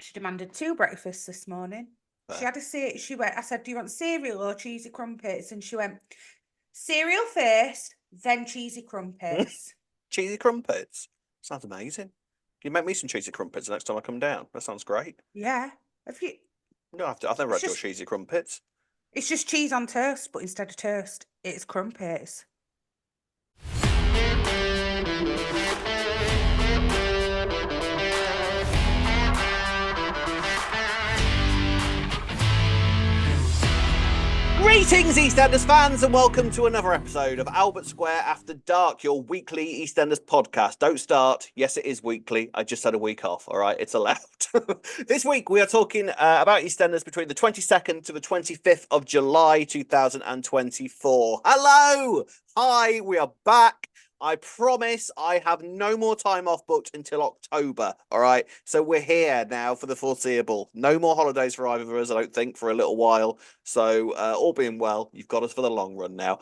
She demanded 2 breakfasts this morning. She had she went, I said, do you want cereal or cheesy crumpets? And she went, cereal first, then cheesy crumpets. Cheesy crumpets? Sounds amazing. Can you make me some cheesy crumpets the next time I come down? That sounds great. Yeah. Have you? No, I've never had your cheesy crumpets. It's just cheese on toast, but instead of toast, it's crumpets. Greetings, EastEnders fans, and welcome to another episode of Albert Square After Dark, your weekly EastEnders podcast. Don't start. Yes, it is weekly. I just had a week off, all right? It's allowed. This week, we are talking about EastEnders between the 22nd to the 25th of July, 2024. Hello! Hi, we are back. I promise I have no more time off booked until October, all right? So we're here now for the foreseeable. No more holidays for either of us, I don't think, for a little while. So all being well, you've got us for the long run now.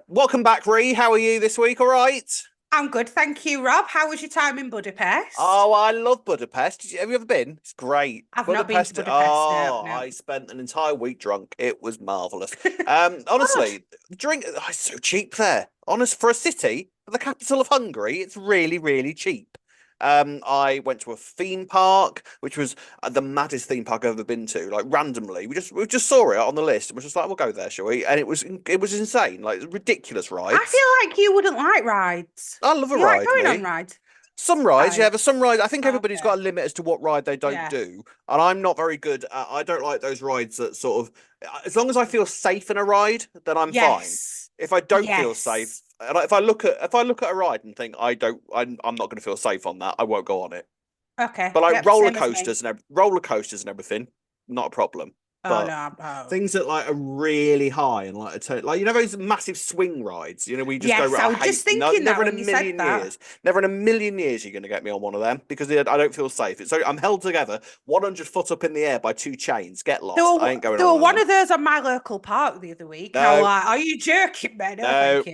Welcome back, Ree. How are you this week, all right? I'm good, thank you, Rob. How was your time in Budapest? Oh, I love Budapest. Have you ever been? It's great. I've not been to Budapest. No. I spent an entire week drunk. It was marvellous. Honestly, drink. Oh, it's so cheap there. Honest, for a city, for the capital of Hungary, it's really, really cheap. I went to a theme park, which was the maddest theme park I've ever been to. Like randomly, we just saw it on the list and was just like, we'll go there, shall we? And it was insane, like ridiculous rides. I feel like you wouldn't like rides. I love a ride. Like going on rides. Some rides, yeah, but some rides, I think everybody's got a limit as to what ride they don't do. And I'm not very good. I don't like those rides that sort of, as long as I feel safe in a ride, then I'm fine. If I don't feel safe, if I look at a ride and think I'm not going to feel safe on that, I won't go on it. Okay. But like roller coasters and everything, not a problem. But things that like are really high and like those massive swing rides, we just go. I was just thinking never in a million years, never in a million years you're going to get me on one of them because I don't feel safe. So I'm held together 100 foot up in the air by 2 chains. Get lost. I ain't going. There were one of those on my local park the other week. No. I was like, are you joking, man? No.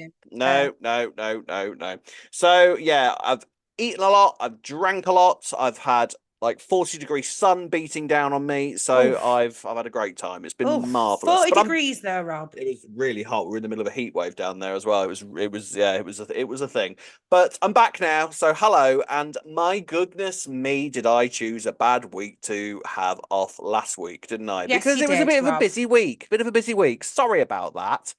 So yeah, I've eaten a lot. I've drank a lot. I've had like 40-degree sun beating down on me, so I've had a great time. It's been marvelous. 40 degrees there, Rob. It was really hot. We were in the middle of a heat wave down there as well. It was a thing. But I'm back now, so hello. And my goodness me, did I choose a bad week to have off last week, didn't I? Yes, because it was a bit of a busy week. Sorry about that.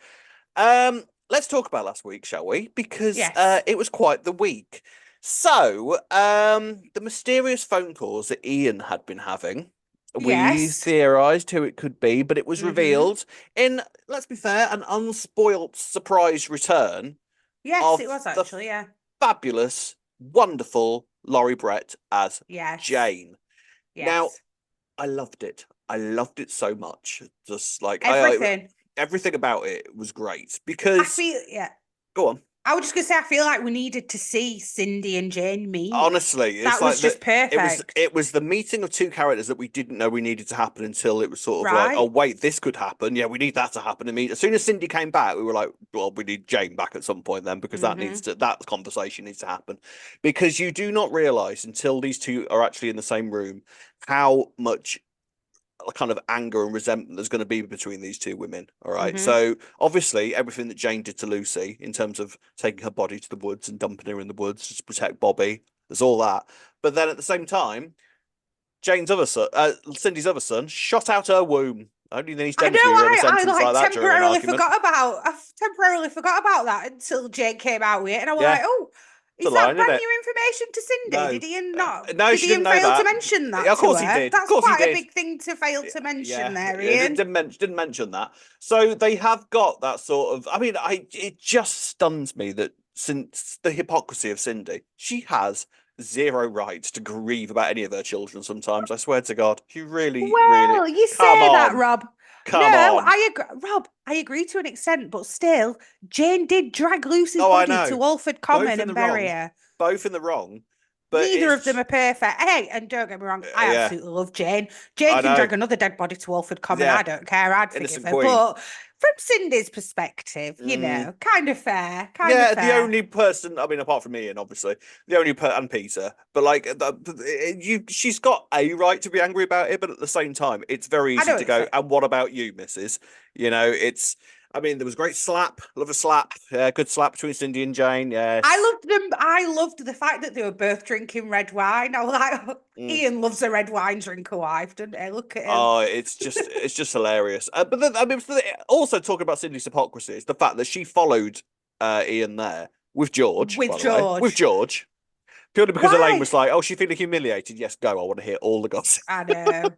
Let's talk about last week, shall we? Because it was quite the week. So, the mysterious phone calls that Ian had been having, we theorised who it could be, but it was revealed in, let's be fair, an unspoilt surprise return. Yes, it was actually, fabulous, wonderful Laurie Brett as Jane. Yes. Now, I loved it. I loved it so much. Just like everything about it was great because Go on. I was just going to say, I feel like we needed to see Cindy and Jane meet. Honestly, that was just perfect. It was the meeting of 2 characters that we didn't know we needed to happen until it was sort of like, oh, wait, this could happen. Yeah, we need that to happen. As soon as Cindy came back, we were like, well, we need Jane back at some point then because that conversation needs to happen. Because you do not realise until these two are actually in the same room how much kind of anger and resentment there's going to be between these 2 women. All right. So obviously everything that Jane did to Lucy in terms of taking her body to the woods and dumping her in the woods to protect Bobby, there's all that. But then at the same time, Cindy's other son shot out her womb. Only then he's I temporarily forgot about that until Jane came out with it, and I was like, oh. Is that brand new information to Cindy? No. Did Ian not? No, did she didn't fail know that. to mention that? Of course he did. That's quite a big thing to fail to mention there, Ian. Didn't mention that. So they have got that sort of. I mean, it just stuns me that since the hypocrisy of Cindy, she has 0 rights to grieve about any of her children. Sometimes I swear to God, you really. You say that, Rob. Come on. I agree, Rob. I agree to an extent, but still, Jane did drag Lucy's body to Walford Common and bury her. Both in the wrong. But neither of them are perfect. Hey, and don't get me wrong, I yeah, absolutely love Jane. Jane I can know. drag another dead body to Walford Common. Yeah, I don't care. I'd forgive innocent her. queen. But from Cindy's perspective, Mm. kind of fair. Kind of Yeah, the fair. only person, I mean, apart from Ian, obviously, the only and Peter, but like, she's got a right to be angry about it, but at the same time, it's very I easy know to it's go, and what about you, Mrs.? You know, it's, I mean, there was a great slap, love a slap, yeah, good slap between Cindy and Jane, yes. I loved them. I loved the fact that they were both drinking red wine. I was like, Ian loves a red wine drinker wife, doesn't he? Look at him. Oh, it's just hilarious. But then, I mean, also talking about Cindy's hypocrisy is the fact that she followed Ian there with George, With by the way, with George. George. Purely because Elaine Why? was like, "Oh, she's feeling humiliated. Yes, go. I want to hear all the gossip." I know.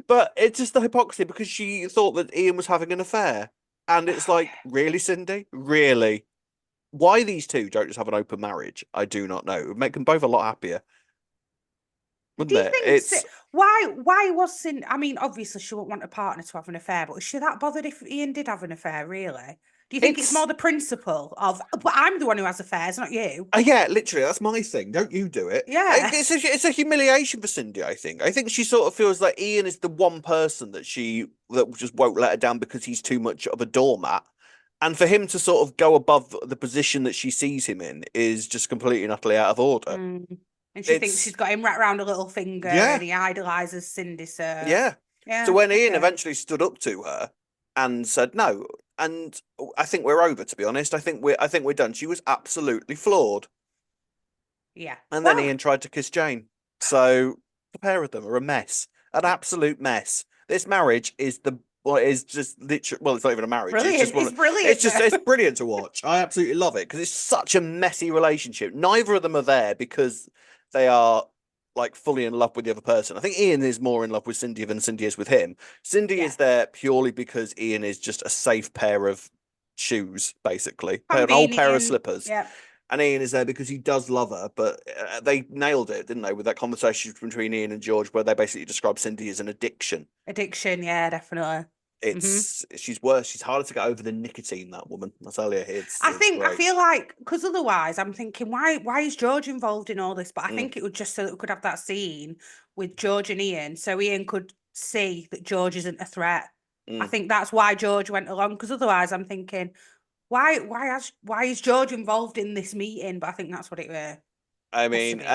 But it's just the hypocrisy because she thought that Ian was having an affair, and it's like, really, Cindy, really? Why these two don't just have an open marriage? I do not know. It would make them both a lot happier, Do wouldn't you it? think It's why was Cindy? I mean, obviously she wouldn't want a partner to have an affair, but is she that bothered if Ian did have an affair? Really? Do you think it's more the principle of? But I'm the one who has affairs, not you. yeah, literally, that's my thing. Don't you do it? Yeah. It's a humiliation for Cindy. I think. I think she sort of feels like Ian is the one person that that just won't let her down because he's too much of a doormat. And for him to sort of go above the position that she sees him in is just completely and utterly out of order. Mm. And she thinks It's she's got him wrapped around a little finger, yeah, and he idolizes Cindy. So yeah. So yeah, when Ian okay, eventually stood up to her and said no, and I think we're over, to be honest. I think we're done. She was absolutely flawed. yeah. And then Well, Ian tried to kiss Jane. So the pair of them are a mess, an absolute mess. This marriage is is just literally, well, it's not even a marriage. It's just brilliant. It's brilliant. it's brilliant to watch. I absolutely love it because it's such a messy relationship. Neither of them are there because they are like fully in love with the other person. I think Ian is more in love with Cindy than Cindy is with him. Cindy Yeah, is there purely because Ian is just a safe pair of shoes, basically, an old pair of convenient. slippers. Yeah, And Ian is there because he does love her, but they nailed it, didn't they, with that conversation between Ian and George, where they basically describe Cindy as an addiction. addiction. Yeah, definitely. Hmm. She's worse. She's harder to get over than nicotine. That woman, I tell you, it's I great. feel like because otherwise I'm thinking why is George involved in all this? But I Mm, think it would just so that we could have that scene with George and Ian, so Ian could see that George isn't a threat. I mm. think that's why George went along. Because otherwise I'm thinking why is George involved in this meeting? But I think that's what it I must have mean, been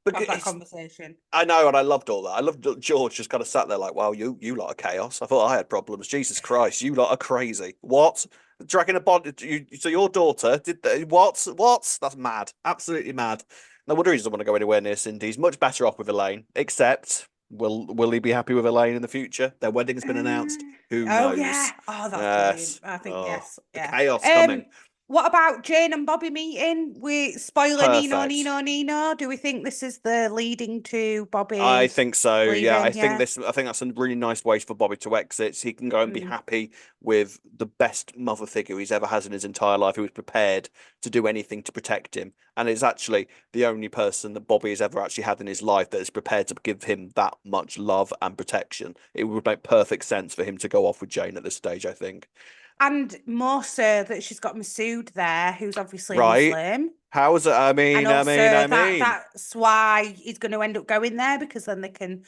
to have that because conversation. I know, and I loved all that. I loved that George just kind of sat there like, "Wow, you lot are chaos." I thought I had problems. Jesus Christ, you lot are crazy. What? Dragging a body? So your daughter did what? What? That's mad. Absolutely mad. No wonder he doesn't want to go anywhere near Cindy. He's much better off with Elaine. Except, will he be happy with Elaine in the future? Their wedding's been announced. Who Oh yeah. knows? Oh, that's brilliant. Yes. I think Oh, yes. the Yeah. chaos coming. What about Jane and Bobby meeting? We spoiler Nino, Perfect. Nino, Nino. Do we think this is the leading to I Bobby think so. Yeah, leaving? Yeah. I think that's a really nice way for Bobby to exit. So he can go and be Mm. happy with the best mother figure he's ever has in his entire life, who was prepared to do anything to protect him, and is actually the only person that Bobby has ever actually had in his life that is prepared to give him that much love and protection. It would make perfect sense for him to go off with Jane at this stage, I think. And more so that she's got Masood there, who's obviously a Right? Muslim. How is it? And also I mean. that's why he's going to end up going there because then they can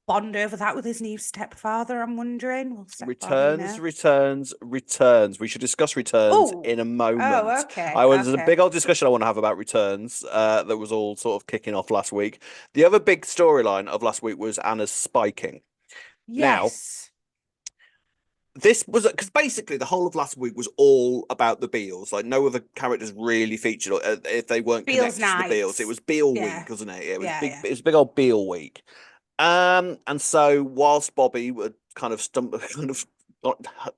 bond over that with his new stepfather, I'm wondering. Well, stepfather, you Returns, know. returns, returns. We should discuss returns Oh, in a oh, moment. okay, There's a okay. big old discussion I want to have about returns that was all sort of kicking off last week. The other big storyline of last week was Anna's spiking. Now, Yes. this was because basically the whole of last week was all about the Beals. Like no other characters really featured if they weren't Beals connected to the Beals. It nights. was Beal Yeah. week, wasn't it? It was Yeah, big. yeah. It was big old Beal week. And so whilst Bobby would kind of kind of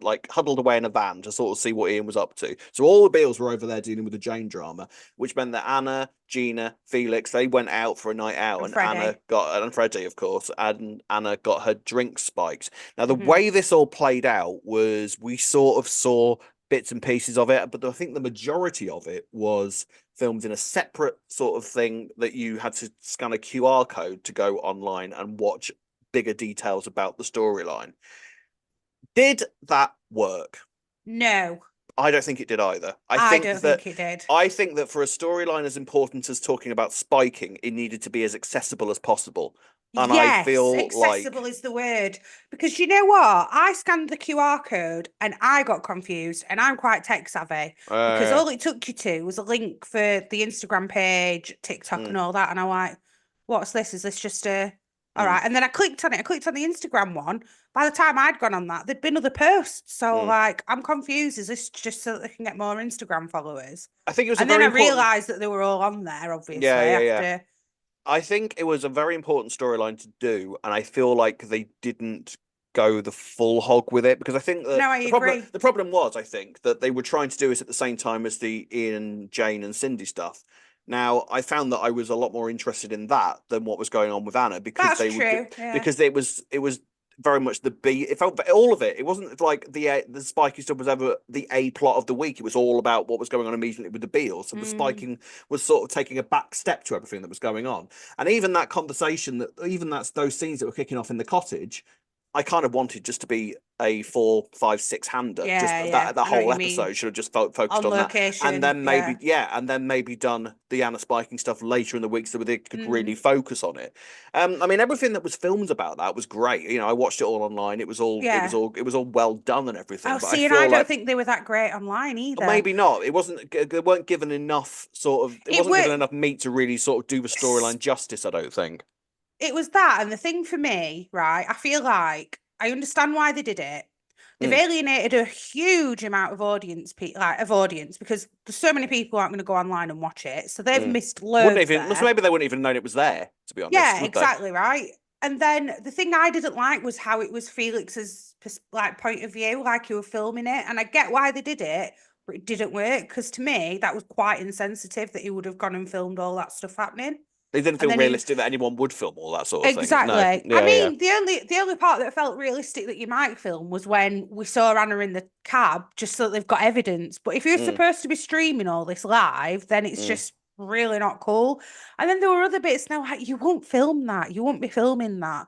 like huddled away in a van to sort of see what Ian was up to. So all the Beals were over there dealing with the Jane drama, which meant that Anna, Gina, Felix, they went out for a night out, And and Anna Freddie. and Freddie, of course, and Anna got her drink spiked. Now the Hmm. way this all played out was we sort of saw bits and pieces of it, but I think the majority of it was filmed in a separate sort of thing that you had to scan a QR code to go online and watch bigger details about the storyline. Did that work? No. I don't think it did either. I don't think it did. I think that for a storyline as important as talking about spiking, it needed to be as accessible as possible. And I Yes, feel accessible like is the word. Because you know what? I scanned the QR code and I got confused, and I'm quite tech savvy because uh, all it took you to was a link for the Instagram page, TikTok, and mm, all that. And I'm like, what's this? Is this just a all mm, right? And then I clicked on it. I clicked on the Instagram one. By the time I'd gone on that, there'd been other posts. So mm. like, I'm confused. Is this just so that they can get more Instagram followers? I think it was a And then very I important. realised that they were all on there, obviously, Yeah, yeah, yeah. after. I think it was a very important storyline to do, and I feel like they didn't go the full hog with it because I think that No, I agree. the problem was I think that they were trying to do it at the same time as the Ian, Jane, and Cindy stuff. Now I found that I was a lot more interested in that than what was going on with Anna because That's they would true. Yeah. because it was very much the B. It felt all of it. It wasn't like the spiky stuff was ever the A plot of the week. It was all about what was going on immediately with the Beals. So the Mm. spiking was sort of taking a back step to everything that was going on. And even that conversation, that even that's those scenes that were kicking off in the cottage, I kind of wanted just to be a 4, 5, 6 hander. Just Yeah, yeah. that I know what whole you mean. episode should have just focused On on that, and location. then maybe Yeah. and then maybe done the Anna spiking stuff later in the week so they could really Mm. focus on it. I mean, everything that was filmed about that was great. You know, I watched it all online. Yeah. It was all well done and everything. Oh, But I see, and I feel don't like think they were that great online either. maybe not. It wasn't. They weren't given enough sort of. It It wasn't given were enough meat to really sort of do the storyline justice. I don't think. it was that, and the thing for me, right? I feel like I understand why they did it. They've Mm, alienated a huge amount of audience because there's so many people aren't going to go online and watch it, so they've mm. missed Wouldn't loads even. So there. maybe they wouldn't even known it was there. To be honest, Yeah, would they? exactly right. And then the thing I didn't like was how it was Felix's like point of view, like you were filming it, and I get why they did it, but it didn't work because to me that was quite insensitive that he would have gone and filmed all that stuff happening, They didn't and feel then he realistic that anyone would film all that sort of thing. No. exactly. I Yeah, yeah. mean, the only part that felt realistic that you might film was when we saw Anna in the cab, just so that they've got evidence. But if you're Mm, supposed to be streaming all this live, then it's mm. just really not cool. And then there were other bits now, like you won't film that, you won't be filming that.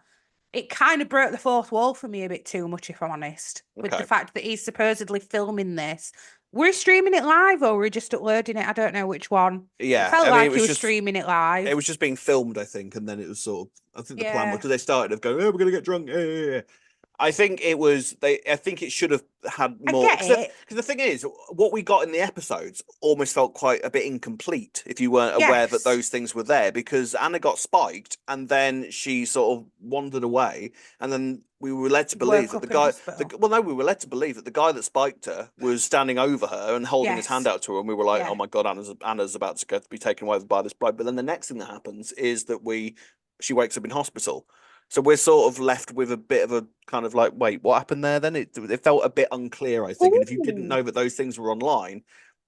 It kind of broke the fourth wall for me a bit too much, if I'm honest, with the Okay. fact that he's supposedly filming this. We're streaming it live or we're just uploading it. I don't know which one. It Yeah. felt I mean, like he was streaming it it live. was just being filmed, I think, and then it was sort of. I think the plan was Yeah. because they started of going, "Oh, we're gonna get drunk." Yeah, yeah, yeah. I think it was they. I think it should have had I more get because it. the thing is, what we got in the episodes almost felt quite a bit incomplete if you weren't aware that Yes. those things were there. Because Anna got spiked and then she sort of wandered away, and then we were led to believe Woke that up in hospital. well, no, we were led to believe that the guy that spiked her was standing over her and holding his hand Yes. out to her, and we were like, "Oh Yeah. my god, Anna's about to be taken away by this bloke." But then the next thing that happens is that she wakes up in hospital. So we're sort of left with a bit of a kind of like, wait, what happened there? Then it felt a bit unclear, I think. And if you didn't Ooh. know that those things were online,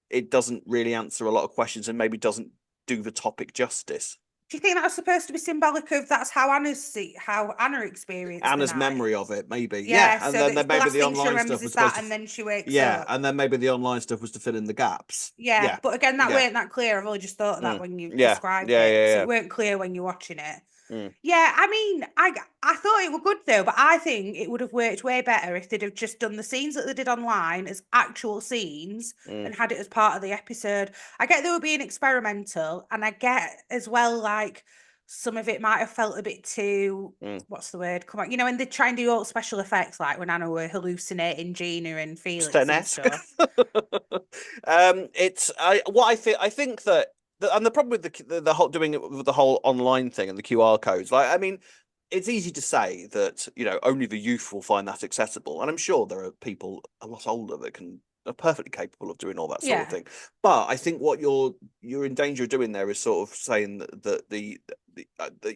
it doesn't really answer a lot of questions and maybe doesn't do the topic justice. Do you think that was supposed to be symbolic of that's how Anna experienced the Anna's night? memory of it, maybe, yeah, Yeah, and so then that the maybe last the thing she online remembers stuff is was supposed that, to, and then she wakes yeah, up. and then maybe the online stuff was to fill in the gaps. Yeah, Yeah, but again, that yeah, weren't that clear. I've only just thought of that mm, when you yeah, described yeah, it, so yeah, it weren't clear when you're watching it. yeah. Mm, Yeah, I mean, I thought it were good though, but I think it would have worked way better if they'd have just done the scenes that they did online as actual scenes mm, and had it as part of the episode. I get they were being experimental, and I get as well like some of it might have felt a bit too mm. what's the word? Come on, when they try and do all special effects, like when Anna were hallucinating Gina and Felix and Stenesque. stuff. It's what I think. I think that and the problem with the whole doing it with the whole online thing and the QR codes. Like, I mean, it's easy to say that only the youth will find that accessible, and I'm sure there are people a lot older that are perfectly capable of doing all that sort of Yeah. thing. But I think what you're in danger of doing there is sort of saying that the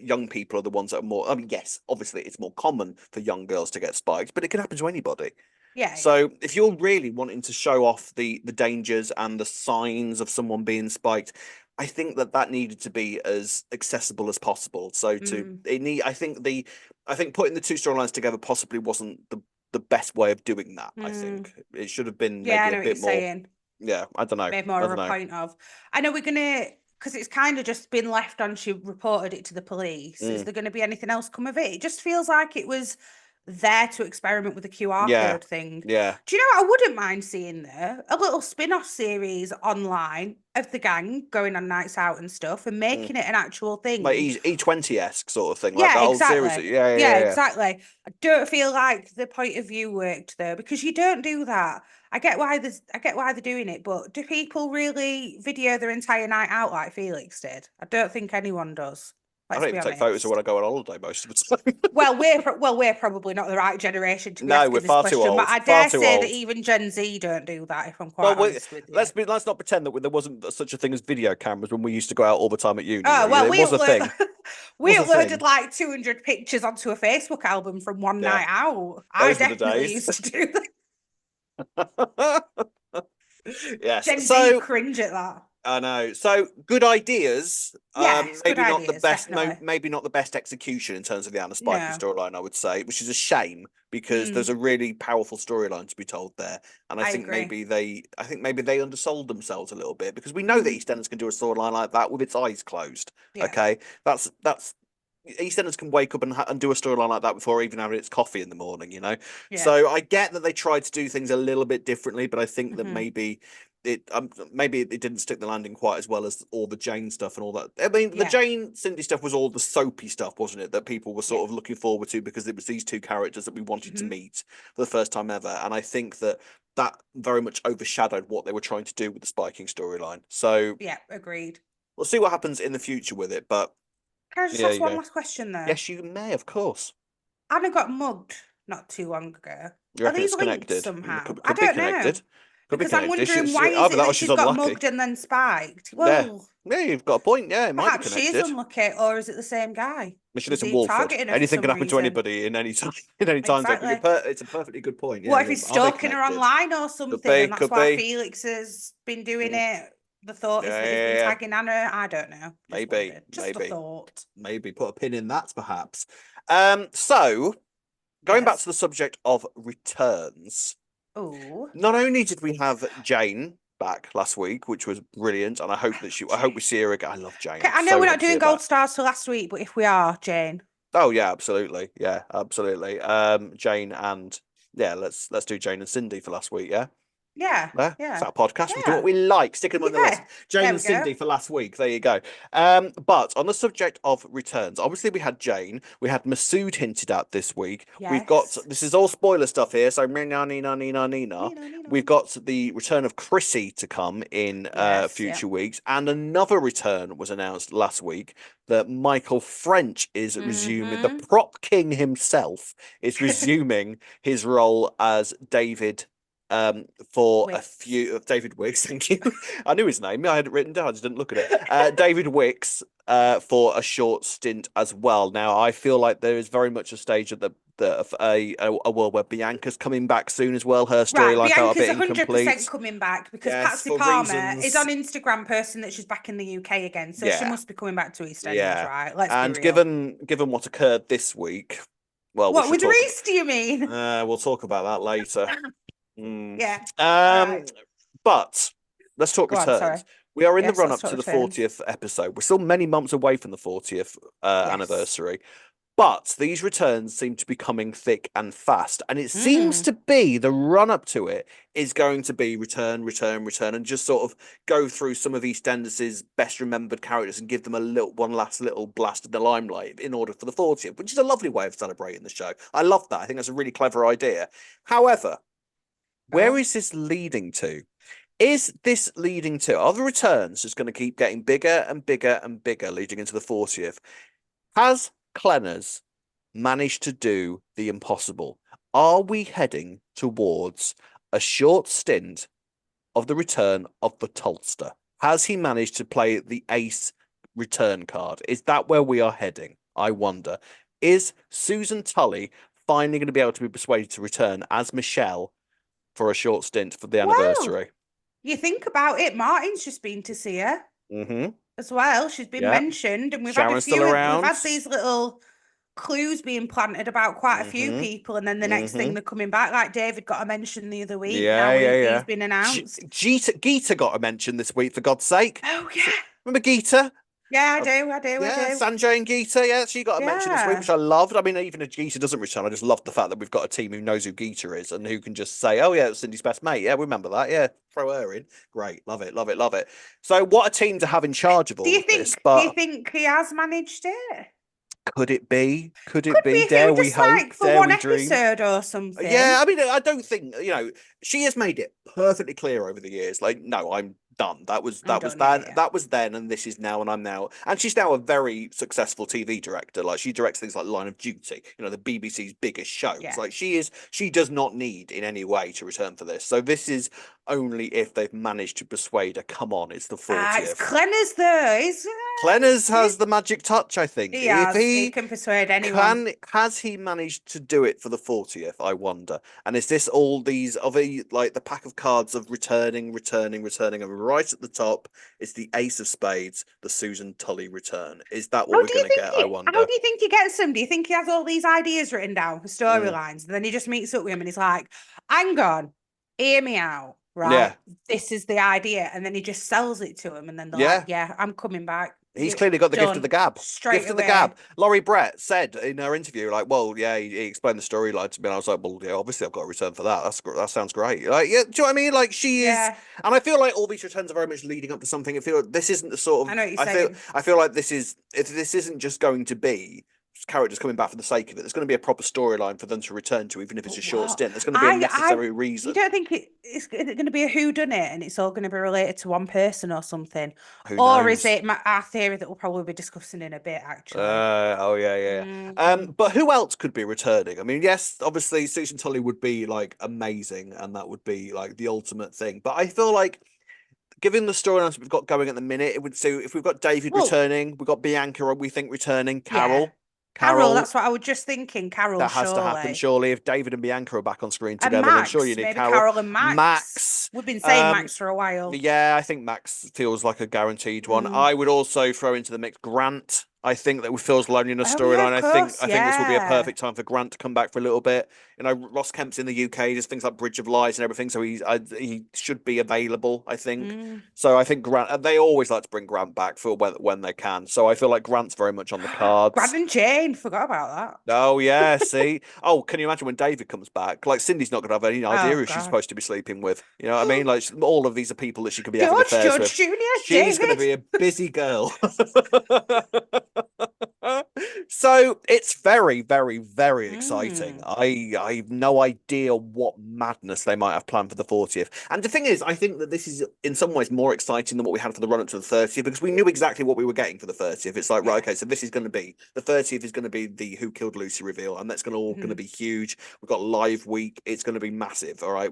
young people are the ones that are more. I mean, yes, obviously it's more common for young girls to get spiked, but it can happen to anybody. Yeah, yeah. So if you're really wanting to show off the dangers and the signs of someone being spiked, I think that needed to be as accessible as possible. So Mm. I think putting the two storylines together possibly wasn't the best way of doing that. I Mm. think it should have been Yeah, I maybe a know what you're bit more. saying. Yeah, I don't know. Made I more of don't a know. point of. I know we're gonna because it's kind of just been left on. She reported it to the police. Is Mm, there going to be anything else come of it? It just feels like it was there to experiment with the QR Yeah. code thing. Yeah. Do you know what I wouldn't mind seeing there? A little spin-off series online of the gang going on nights out and stuff and making it an actual thing. Like E20-esque sort of thing, like Yeah, the old exactly. series. Yeah, Yeah, exactly. I don't feel like the point of view worked there because you don't do that. I get why they're doing it, but do people really video their entire night out like Felix did? I don't think anyone does. I Let's don't be even take honest. photos when I go on holiday most of the time. Well, we're probably not the right generation to be No, we're asking this far too question, but old. I Far dare too say that old. even Gen Z don't do that, if I'm Well, quite honest with you. let's not pretend that there wasn't such a thing as video cameras when we used to go out all the time at uni. Oh, well, It was a thing. we Was a uploaded thing. like 200 pictures onto a Facebook album from one Yeah. night out. I Those were the definitely days. used to do that. Yes. Gen Z So cringe at that. I know. So good ideas. Yes, maybe good not the ideas, best. definitely. Maybe not the best execution in terms of the Anna Spiky No. storyline. I would say, which is a shame because there's a really powerful storyline to be told there, and I think agree. maybe they undersold themselves a little bit because we know that EastEnders can do a storyline like that with its eyes closed. Yeah. Okay, that's EastEnders can wake up and do a storyline like that before even having its coffee in the morning. You know, Yeah. so I get that they tried to do things a little bit differently, but I think that maybe it didn't stick the landing quite as well as all the Jane stuff and all that. I mean, the Jane Cindy stuff was all the soapy stuff, wasn't it? That people were sort of looking forward to because it was these two characters that we wanted to meet for the first time ever. And I think that very much overshadowed what they were trying to do with the spiking storyline. So yeah, agreed. We'll see what happens in the future with it. But can I just ask one last question though? Yes, you may, of course. Anna got mugged not too long ago. You Are reckon these it's linked connected? somehow? Could I be don't connected. know. Could Because be I'm connected. wondering why is either it that or that she's she's got unlucky. mugged and then spiked? Well, yeah, you've got a point. Yeah, it might be perhaps she is connected. unlucky, or is it the same guy? She Is lives in he Walford. targeting her for Anything some can happen to reason? anybody in any time. In any time zone. Exactly. It's a perfectly good point. Yeah, What if he's are they stalking her connected? online or something, be, and that's could why be. Felix has been doing it? The thought is that he's Yeah, been yeah. tagging Anna. I don't know. Maybe. Just a thought. Maybe put a pin in that, perhaps. So going back to the subject of returns. Oh. Not only did we have Jane back last week, which was brilliant, and I hope we see her again. I love Jane. Okay, I know we're not doing gold stars for last week, but if we are, Jane. Oh yeah, absolutely. Yeah, absolutely. Jane and let's do Jane and Cindy for last week, yeah? Yeah. It's our podcast. Yeah. We do what we like. Stick them on the list. Jane and Cindy for last week. There you go. But on the subject of returns, obviously we had Jane. We had Masood hinted at this week. Yes. We've got, this is all spoiler stuff here, so Nina. We've got the return of Chrissy to come in future weeks, and another return was announced last week that Michael French is resuming. The prop king himself is resuming his role as David for Wicks. A few of David Wicks. Thank you. I knew his name. I had it written down. I just didn't look at it. David Wicks for a short stint as well. Now I feel like there is very much a stage at a world where Bianca's coming back soon as well. Her storyline felt a bit incomplete. 100% coming back because Patsy Palmer is on Instagram posting that she's back in the UK again, so she must be coming back to EastEnders, right? Let's be real. Given what occurred this week, well, what with Reece? Do you mean? We'll talk about that later. Yeah. But let's talk returns. We are in the run up to the 40th episode. We're still many months away from the 40th anniversary. But these returns seem to be coming thick and fast. And it seems to be the run up to it is going to be return, and just sort of go through some of EastEnders' best remembered characters and give them one last little blast of the limelight in order for the 40th, which is a lovely way of celebrating the show. I love that. I think that's a really clever idea. However, where is this leading to? Is this leading to? Are the returns just going to keep getting bigger and bigger and bigger leading into the 40th? Has Clenners managed to do the impossible? Are we heading towards a short stint of the return of the Tulster? Has he managed to play the ace return card? Is that where we are heading? I wonder. Is Susan Tully finally going to be able to be persuaded to return as Michelle for a short stint for the anniversary? You think about it, Martin's just been to see her as well. She's been mentioned, and we've had a few. We've had these little clues being planted about quite a few people, and then the next thing they're coming back. Like David got a mention the other week. He's been announced. Geeta got a mention this week, for God's sake. Oh yeah. Remember Geeta? Yeah, I do. I do. I Yeah, do. Sanjay and Geeta. Yeah, she got a mention this week, Yeah. which I loved. I mean, even if Geeta doesn't return, I just love the fact that we've got a team who knows who Geeta is and who can just say, "Oh yeah, it's Cindy's best mate." Yeah, we remember that. Yeah, throw her in. Great, love it, love it, love it. So, what a team to have in charge of Do all you of this. think? Do you But think he has managed it? could it be? Could it Could be be? if it Dare were we just hope? like for Dare one we dream? episode or Yeah, something. I mean, I don't think she has made it perfectly clear over the years. Like, no, I'm done. That was I'm that was done. Yeah, that yeah. that was then, and this is now, and I'm now. And she's now a very successful TV director. Like, she directs things like Line of Duty, the BBC's biggest shows. Yeah. Like, she does not need in any way to return for this. So this is only if they've managed to persuade her. Come on, it's the It's 40th. Clenner's though. Clenners has the magic touch, I think. He If has. He he can persuade anyone. has he managed to do it for the 40th, I wonder. And is this all these of like the pack of cards of returning, and right at the top is the Ace of Spades, the Susan Tully return. Is that what How we're do you going to think get, I he? How wonder? do you think he gets them? Do you think he has all these ideas written down for Mm, storylines, and then he just meets up with him and he's like, "Hang on, hear me out, right? yeah. This is the idea," and then he just sells it to him, and then they're like, Yeah. "Yeah, I'm coming back. He's You clearly got the gift of the done gab. straight Gift of the away." gab. Laurie Brett said in her interview, like, well, yeah, he explained the storyline to me. And I was like, well, yeah, obviously I've got a return for that. That sounds great. Like, yeah, do you know what I mean? Like, she is, Yeah, and I feel like all these returns are very much leading up to something. I feel like this isn't the sort I of. know what you're saying. I feel like this is. If this isn't just going to be characters coming back for the sake of it. There's going to be a proper storyline for them to return to, even if it's a But short what? stint. There's going to be a I, necessary you reason. don't think is it going to be a who done it and it's all going to be related to one person or something? Who Or is knows? it our theory that we'll probably be discussing in a bit, actually? Oh yeah, yeah. Mhm. But who else could be returning? I mean, yes, obviously Susan Tully would be like amazing, and that would be like the ultimate thing. But I feel like, given the storylines we've got going at the minute, it would suit if we've got David Well, returning, we've got Bianca, we think returning, yeah. Carol, Carol, Carol. that's what I was just thinking. Carol, That has to happen, surely. surely. If David and Bianca are back on screen And together, then sure you Max, need maybe Carol. Carol and Max. Max. We've been saying Um, Max for a while. yeah, I think Max feels like a guaranteed one. Mm. I would also throw into the mix Grant. I think that feels loneliness Oh yeah, storyline. of course, I think this will be a yeah. perfect time for Grant to come back for a little bit. Ross Kemp's in the UK. There's things like Bridge of Lies and everything, so he should be available. I think. Mm. So I think Grant. They always like to bring Grant back for when they can. So I feel like Grant's very much on the Grant cards. and Jane, forgot about Oh yeah, see. Oh, can you imagine when David comes back? Like, Cindy's not going to have any that. idea Oh who she's God. supposed to be sleeping with. You know what I mean? Like, all of these are people that she could be having George, affairs with. George Jr., She's going to David. be a busy girl. So it's very, very, very exciting. Mm. I have no idea what madness they might have planned for the 40th. And the thing is, I think that this is in some ways more exciting than what we had for the run up to the 30th, because we knew exactly what we were getting for the 30th. It's like, right, Yeah. okay, so this is going to be the 30th is going to be the Who Killed Lucy reveal, and that's going to Mhm. be huge. We've got live week. It's going to be massive. All right.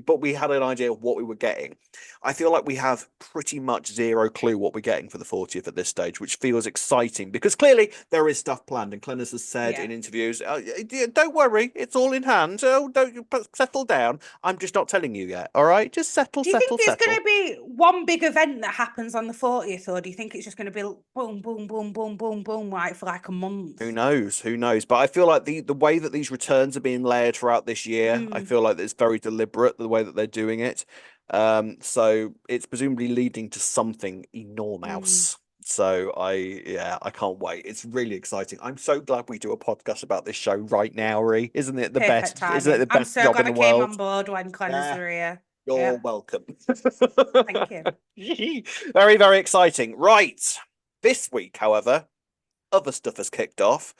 But we had an idea of what we were getting. I feel like we have pretty much zero clue what we're getting for the 40th at this stage, which feels exciting because clearly there is stuff planned. And Clennis has said Yeah. in interviews, don't worry, it's all in hand. Oh, don't settle down. I'm just not telling you yet. All right. Just settle, Do you think settle, it's going settle. to be one big event that happens on the 40th, or do you think it's just going to be boom, boom, boom, boom, boom, boom, right, for like a month? Who knows? Who knows? But I feel like the way that these returns are being layered throughout this year, I Mm. feel like it's very deliberate the way that they're doing it. So it's presumably leading to something enormous. So I can't wait. It's really exciting. I'm so glad we do a podcast about this show right now, Ree. Isn't it the Perfect best? Isn't it timing. the I'm best so job in glad the I came world? on board when Cleaners Yeah, were here. you're Yeah, welcome. thank you. Very, very exciting. Right. This week, however, other stuff has kicked off.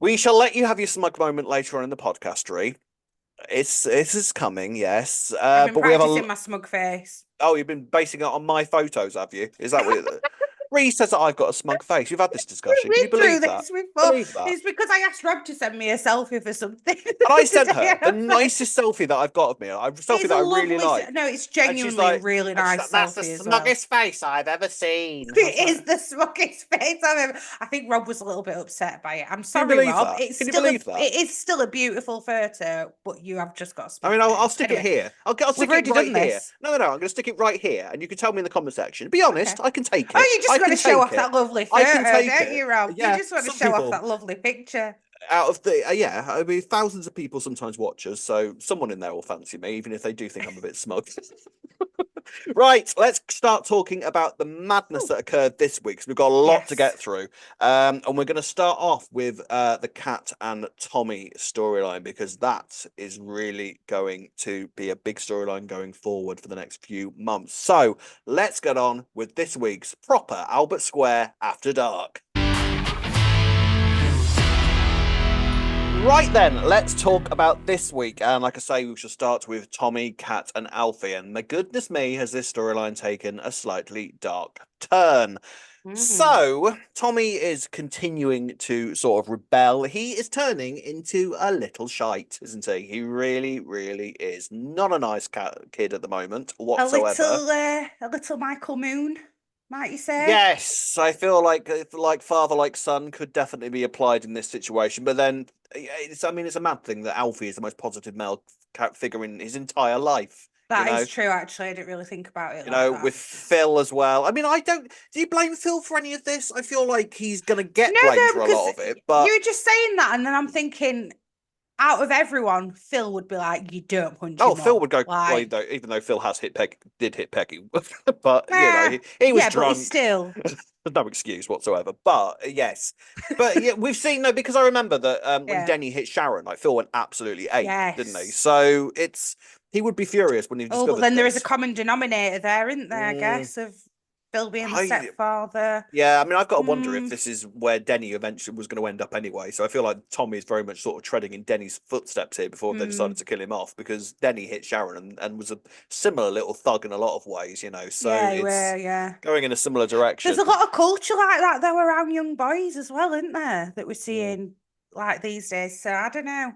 We shall let you have your smug moment later on in the podcast, Ree. This is coming, yes. I've been But we have practicing my smug face. Oh, you've been basing it on my photos, have you? Is that what it? Reece says that I've got a smug face. You've had this discussion. Can you We've been through believe that? this before. Believe that? It's because I asked Rob to send me a selfie for something And I sent today, her and the I was like, nicest selfie that I've got of me. A selfie it's that a I really lovely. like. No, it's And she's genuinely a like, really nice that's the selfie as well. smuggest face I've ever seen. I was It is like, the smuggest face I've ever. I think Rob was a little bit upset by it. I'm can you sorry, believe Rob. that? It's Can you still a. believe that? It is still a beautiful photo, but you have just got a I smug mean, I'll face. stick it Anyway, here. I'll we've stick it already right done here. this. No. I'm going to stick it right here, and you can tell me in the comment section. Be honest, Okay. I can take Oh, it. you just I want can to show take off that it. lovely I can photo, take don't it. you, Rob? You Yeah, just want to some show off people. that lovely picture. Out of the yeah, I mean, thousands of people sometimes watch us, so someone in there will fancy me, even if they do think I'm a bit smug. Right, let's start talking about the madness Ooh, that occurred this week. So we've got a lot to get yes. through. And we're going to start off with the Kat and Tommy storyline, because that is really going to be a big storyline going forward for the next few months. So let's get on with this week's proper Albert Square After Dark. Right then, let's talk about this week. And like I say, we shall start with Tommy, Kat, and Alfie. And my goodness me, has this storyline taken a slightly dark turn. Mm. So, Tommy is continuing to sort of rebel. He is turning into a little shite, isn't he? He really, really is. Not a nice kid at the moment whatsoever. A little Michael Moon, might you say? Yes, I feel like father like son could definitely be applied in this situation. But then it's a mad thing that Alfie is the most positive male figure in his entire life. You That is know, true, actually. I didn't really think about it like that. with Phil as well. I mean, I don't. Do you blame Phil for any of this? I feel like he's gonna get No, blamed no, for a because lot of it. you But were just saying that, and then I'm thinking, out of everyone, Phil would be like, "You don't punch oh, him Phil more." would go. Well, Like, even though Phil has did hit Peggy, but eh, he was yeah, but it's drunk. still, There's no excuse whatsoever. But yes, but yeah, we've seen no, because I remember that when yeah, Denny hit Sharon, like Phil went absolutely ape, didn't he? yes. So he would be furious when he Oh, but discovered then there is a this. common denominator there, isn't there? I Mm, guess of Phil being the I stepfather. Yeah, I mean, I've got to wonder if Mm, this is where Denny eventually was going to end up anyway. So I feel like Tommy is very much sort of treading in Denny's footsteps here before they decided mm, to kill him off, because Denny hit Sharon and was a similar little thug in a lot of ways, So yeah, you it's were, yeah. going in a similar There's direction. a lot of culture like that though around young boys as well, isn't there? That we're Mm. seeing like these days. So I don't know.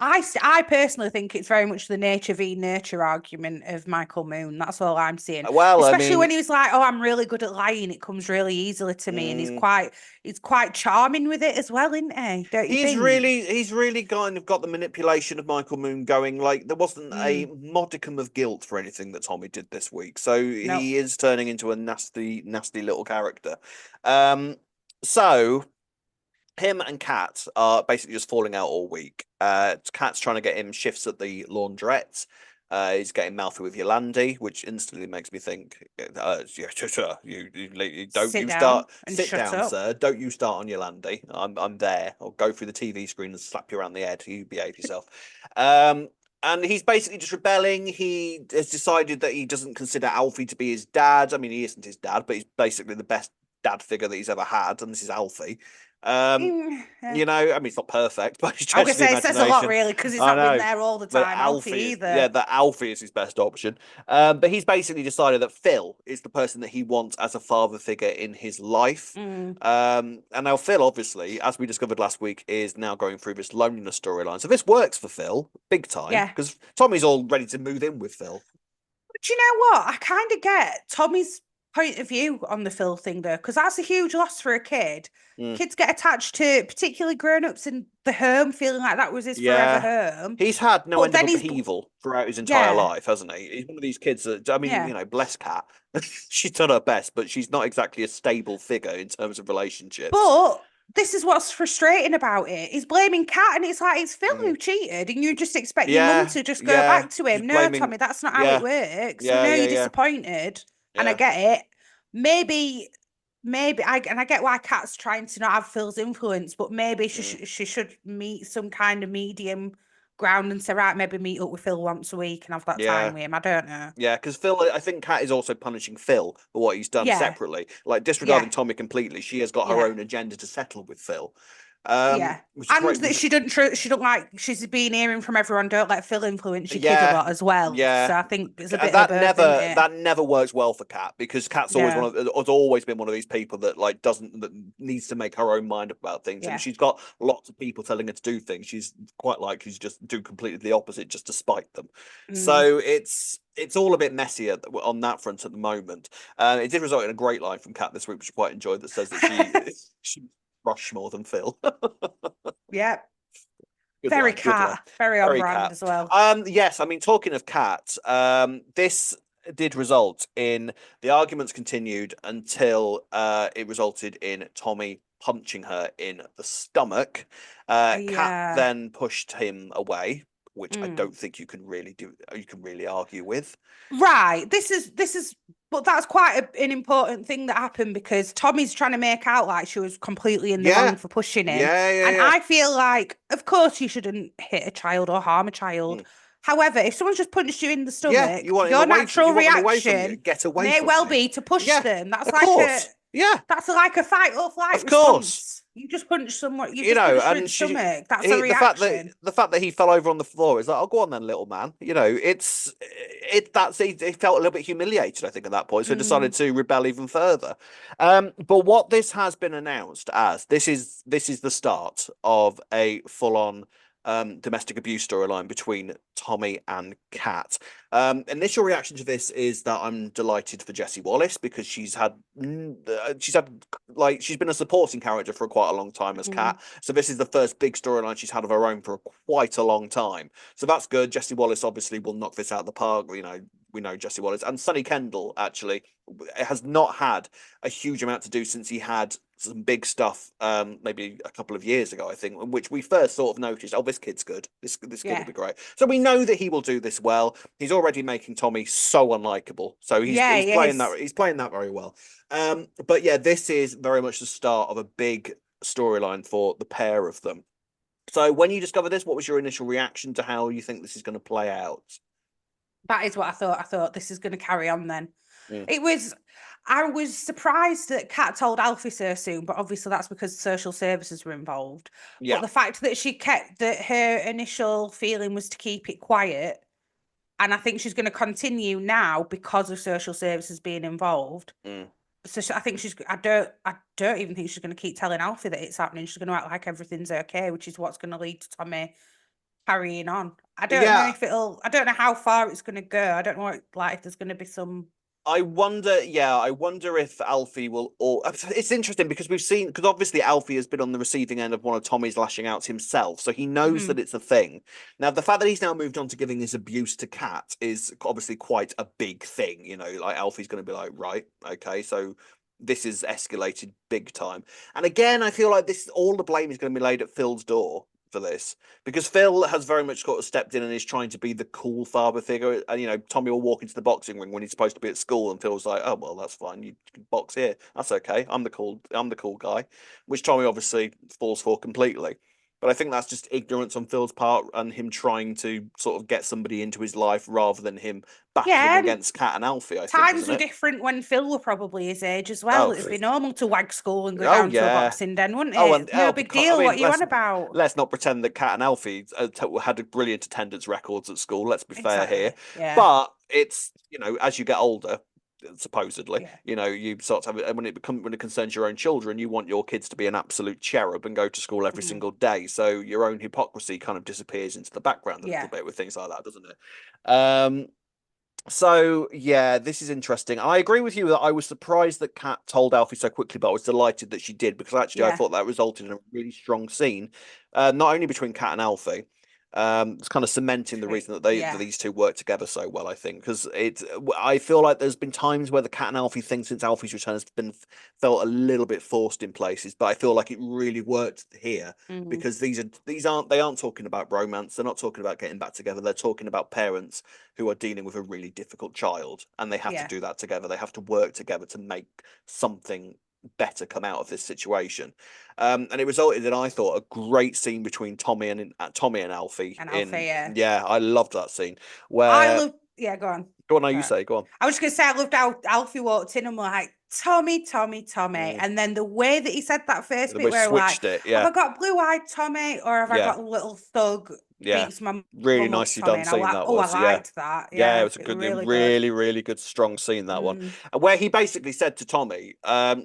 I personally think it's very much the nature v nurture argument of Michael Moon. That's all I'm seeing. Well, I Especially mean, when he was like, "Oh, I'm really good at lying. It comes really easily to me," and mm, he's quite charming with it as well, isn't he? Don't you think? he's really kind of got the manipulation of Michael Moon going. Like, there wasn't a Mm, modicum of guilt for anything that Tommy did this week, so no. he is turning into a nasty, nasty little character. Um, so him and Kat are basically just falling out all week. Kat's trying to get him shifts at the laundrette. He's getting mouthy with Yolandi, which instantly makes me think, yeah, you don't Sit you down start, and sit shut down, up. sir. Don't you start on Yolandi. I'm there. I'll go through the TV screen and slap you around the head. You behave yourself. And he's basically just rebelling. He has decided that he doesn't consider Alfie to be his dad. I mean, he isn't his dad, but he's basically the best dad figure that he's ever had, and this is Alfie. Um, Yeah. I mean, it's not perfect, but it's I'm gonna stretch the say it says a lot imagination. really because it's I not been know. there all the But time, Alfie Alfie is, yeah, either. that Alfie is his best option. But he's basically decided that Phil is the person that he wants as a father figure in his life. Mm, And now Phil, obviously, as we discovered last week, is now going through this loneliness storyline. So this works for Phil big time, yeah. because Tommy's all ready to move in with Phil. But you know what? I kind of get Tommy's point of view on the Phil thing though, because that's a huge loss for a kid. Mm. Kids get attached to particularly grown-ups in the home, feeling like that was his forever Yeah. home. He's had no But end of then he's upheaval throughout his entire yeah, life, hasn't he? He's one of these kids that, I mean, yeah. bless Cat. She's done her best, but she's not exactly a stable figure in terms of relationships. But this is what's frustrating about it. He's blaming Cat, and it's like it's Phil Mm. who cheated, and you just expect your mum Yeah, to just go yeah. back to him. Just No, blaming, Tommy, that's not how it yeah, works. We yeah, know yeah, you're yeah, disappointed, and I yeah. get it. Maybe, I get why Kat's trying to not have Phil's influence, but maybe Mm. she should meet some kind of medium ground and say, right, maybe meet up with Phil once a week and have that time Yeah. with him. I don't know. Yeah, because Phil, I think Kat is also punishing Phil for what he's done Yeah, separately. Like, yeah, disregarding Tommy completely, she has got her yeah. own agenda to settle with Phil. Yeah. Which is And great. that she don't like she's been hearing from everyone, don't let Phil influence your kid a Yeah, lot as well. yeah. So I think it's a And bit of both, isn't it? that never works well for Kat, because Kat's always No. has always been one of these people that like doesn't that needs to make her own mind up about things, and Yeah. she's got lots of people telling her to do things. She's quite likely to just do completely the opposite just to spite them. Mm. So it's all a bit messy on that front at the moment. It did result in a great line from Kat this week, which I quite enjoyed, that says that she rush more than Phil. Yeah. Good Very line, good line. cat. Very on Very brand Cat. as well. Yes, I mean, talking of Cat, this did result in the arguments continued until it resulted in Tommy punching her in the stomach. Cat Yeah. then pushed him away. which I don't think you can really argue with. Right. This is but that's quite an important thing that happened because Tommy's trying to make out like she was completely in the wrong for pushing him. And Yeah. I feel like, of course, you shouldn't hit a child or harm a child. However, if someone's just punched you in the stomach, you want your him away from, natural you want them away from you. reaction Get away may from well me. be to push them. That's of like course. that's like a fight or flight Of course. response. You just punch someone, you You just know, punch her in and the stomach. That's a reaction. the fact that he fell over on the floor is like, oh, go on then, little man. You know, he felt a little bit humiliated, I think, at that point, so he decided to rebel even further. But what this has been announced as, this is the start of a full-on domestic abuse storyline between Tommy and Kat. Initial reaction to this is that I'm delighted for Jessie Wallace because she's been a supporting character for quite a long time as Kat. So this is the first big storyline she's had of her own for quite a long time. So that's good. Jessie Wallace obviously will knock this out of the park. You know, we know Jessie Wallace, and Sonny Kendall actually has not had a huge amount to do since he had some big stuff maybe a couple of years ago, I think, in which we first sort of noticed, oh, this kid's good. This kid will be great. So we know that he will do this well. He's already making Tommy so unlikable. So he's playing that very well. But yeah, this is very much the start of a big storyline for the pair of them. So when you discovered this, what was your initial reaction to how you think this is going to play out? That is what I thought. I thought this is going to carry on then. I was surprised that Kat told Alfie so soon, but obviously that's because social services were involved. Yeah. But the fact that that her initial feeling was to keep it quiet, and I think she's going to continue now because of social services being involved. So I think I don't even think she's going to keep telling Alfie that it's happening. She's going to act like everything's okay, which is what's going to lead to Tommy carrying on. I don't know I don't know how far it's going to go. I don't know if there's going to be some. I wonder if Alfie will. Or it's interesting because because obviously Alfie has been on the receiving end of one of Tommy's lashing outs himself, so he knows that it's a thing. Now, the fact that he's now moved on to giving his abuse to Kat is obviously quite a big thing. You know, like Alfie's going to be like, right, okay, so this is escalated big time. And again, I feel like all the blame is going to be laid at Phil's door for this, because Phil has very much sort of stepped in and is trying to be the cool father figure. And, you know, Tommy will walk into the boxing ring when he's supposed to be at school and Phil's like, oh, well, that's fine. You can box here. That's okay. I'm the cool guy, which Tommy obviously falls for completely. But I think that's just ignorance on Phil's part and him trying to sort of get somebody into his life rather than him battling against Kat and Alfie, I think. Times were different when Phil were probably his age as well. It'd be normal to wag school and go down to a boxing den, wouldn't it? No big deal. What are you on about? Let's not pretend that Kat and Alfie had brilliant attendance records at school. Let's be fair here. Yeah. But it's, you know, as you get older, supposedly, you know, you start to have when it concerns your own children, you want your kids to be an absolute cherub and go to school every single day. So your own hypocrisy kind of disappears into the background a little bit with things like that, doesn't it? So yeah, this is interesting. I agree with you that I was surprised that Kat told Alfie so quickly, but I was delighted that she did, because actually I thought that resulted in a really strong scene, not only between Kat and Alfie. It's kind of cementing the reason that these two work together so well, I think, because I feel like there's been times where the Kat and Alfie thing since Alfie's return has felt a little bit forced in places, but I feel like it really worked here because they aren't talking about romance. They're not talking about getting back together. They're talking about parents who are dealing with a really difficult child, and they have to do that together. They have to work together to make something better come out of this situation, and it resulted in, I thought, a great scene between Tommy and Alfie. I loved that scene where go on. Go on. Go on. I was just gonna say I loved how Alfie walked in and was like, Tommy, and then the way that he said that first bit where like, have I got blue-eyed Tommy or have I got little thug? Beats my really nicely done scene that was. I liked that. Yeah, it was a good, really good, strong scene, that one. Where he basically said to Tommy,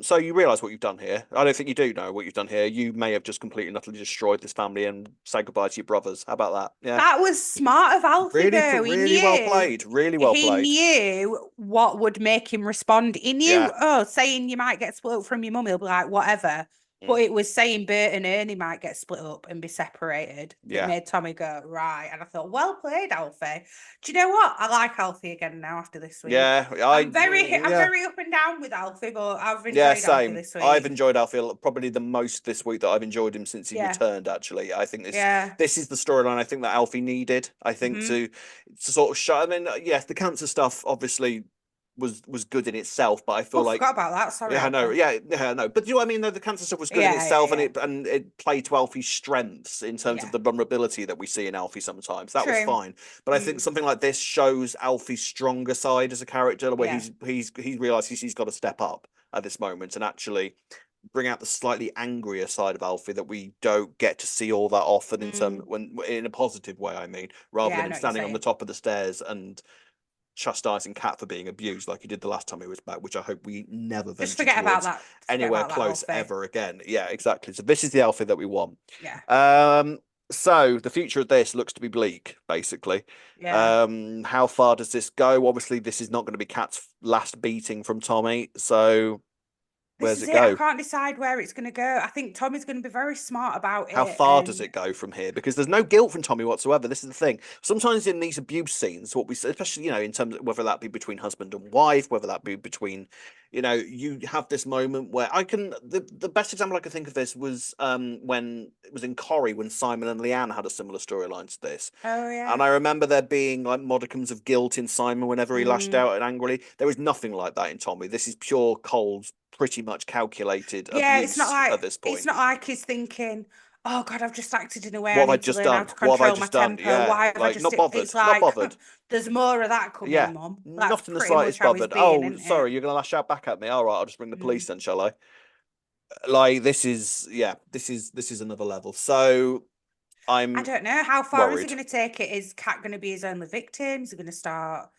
so you realise what you've done here. I don't think you do know what you've done here. You may have just completely and utterly destroyed this family and said goodbye to your brothers. How about that? Yeah. That was smart of Alfie. Really well played. Really well played. He knew what would make him respond. He knew, saying you might get split up from your mum, he'll be like, whatever. But it was saying Bert and Ernie might get split up and be separated. That Yeah. made Tommy go, right. And I thought, well played, Alfie. Do you know what? I like Alfie again now after this week. Yeah, I'm very up and down with Alfie, but I've enjoyed Alfie same. this week. I've enjoyed Alfie probably the most this week that I've enjoyed him since he Yeah. returned. Actually, I think Yeah. this is the storyline I think that Alfie needed. I think to sort of show. I mean, yes, the cancer stuff obviously was good in itself, but I feel like forgot about that. Sorry. yeah, I know. Alfie. Yeah, I know. But do you know what I mean? Though the cancer stuff was good in Yeah, itself, yeah, and it played to Alfie's strengths in terms Yeah. of the vulnerability that we see in Alfie sometimes. That was True. fine. But I think something like this shows Alfie's stronger side as a character, where Yeah. he's realised he's got to step up at this moment and actually bring out the slightly angrier side of Alfie that we don't get to see all that often in a positive way. I mean, rather Yeah, I than him know what you're standing on the saying. top of the stairs and chastising Cat for being abused like he did the last time he was back, which I hope we never Just venture forget about towards that. anywhere about that, close Alfie. ever again. Yeah, exactly. So this is the Alfie that we want. Yeah. So the future of this looks to be bleak, basically. Yeah. How far does this go? Obviously, this is not going to be Cat's last beating from Tommy. So where's it I go? can't decide where it's going to go. I think Tommy's going to be very smart about How it. far does it go from here? Because there's no guilt from Tommy whatsoever. This is the thing. Sometimes in these abuse scenes, what we say, especially in terms of whether that be between husband and wife, whether that be between, you have this moment where the best example I could think of this was when it was in Corrie when Simon and Leanne had a similar storyline to this. Oh yeah. And I remember there being like modicums of guilt in Simon whenever he lashed out and angrily. There was nothing like that in Tommy. This is pure cold, pretty much calculated abuse at this point. It's not like he's thinking, "Oh God, I've just acted in a way What I have I need to just learn how done? to What have I control my just done? temper. Yeah, Why have I like just?" not bothered. It's Not like bothered. there's more of that Yeah, coming, Mum. That's not in the pretty much slightest how he's bothered. being, Oh, isn't sorry, it? you're gonna lash out back at me. All right, I'll just bring the police then, shall I? Like this is another level. So I I'm don't know. How far is he worried. going to take it? Is Cat going to be his only victim? Is he going to start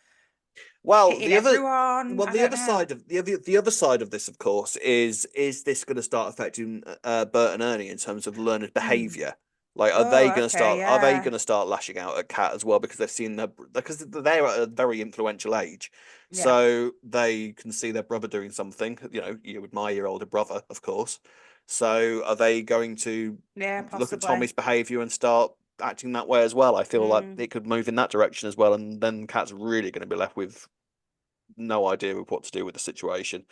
Well, hitting everyone? I the don't other know. side of the other side of this, of course, is this going to start affecting Bert and Ernie in terms of learned behaviour? Like, Oh, okay, are they yeah. going to start lashing out at Cat as well because they've seen because they're at a very influential age, Yeah. so they can see their brother doing something. You admire your older brother, of course. So are they going to Yeah, look at possibly. Tommy's behaviour and start acting that way as well? I feel like Mm. it could move in that direction as well, and then Cat's really going to be left with no idea of what to do with the situation.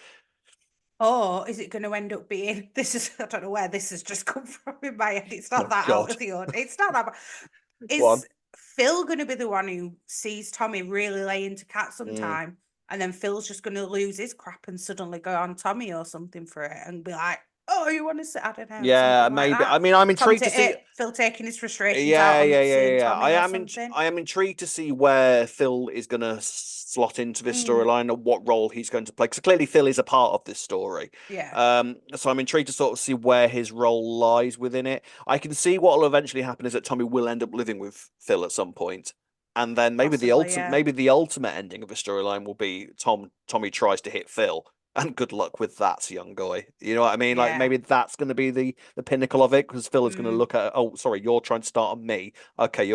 Or is it going to end up being this is I don't know where this has just come from in my head. It's not Oh, that out God. of the ordinary. It's not that bad. Go on. Is Phil going to be the one who sees Tommy really lay into Cat Mm. sometime, and then Phil's just going to lose his crap and suddenly go on Tommy or something for it and be like, "Oh, you want to say I don't know, Yeah, something like maybe. that." I mean, I'm intrigued to see. Phil taking his frustrations out Yeah, on yeah, yeah, seeing yeah. Tommy or something. I am intrigued to see where Phil is going to slot into this storyline and what role he's going to play. Because clearly Phil is a part of this story. Yeah. So I'm intrigued to sort of see where his role lies within it. I can see what will eventually happen is that Tommy will end up living with Phil at some point. And then maybe Possibly, yeah. the ultimate ending of the storyline will be Tommy tries to hit Phil. And good luck with that, young guy. You know what I mean? Like Yeah. maybe that's going to be the pinnacle of it because Phil is going to Mm. look at, oh, sorry, you're trying to start on me. Okay,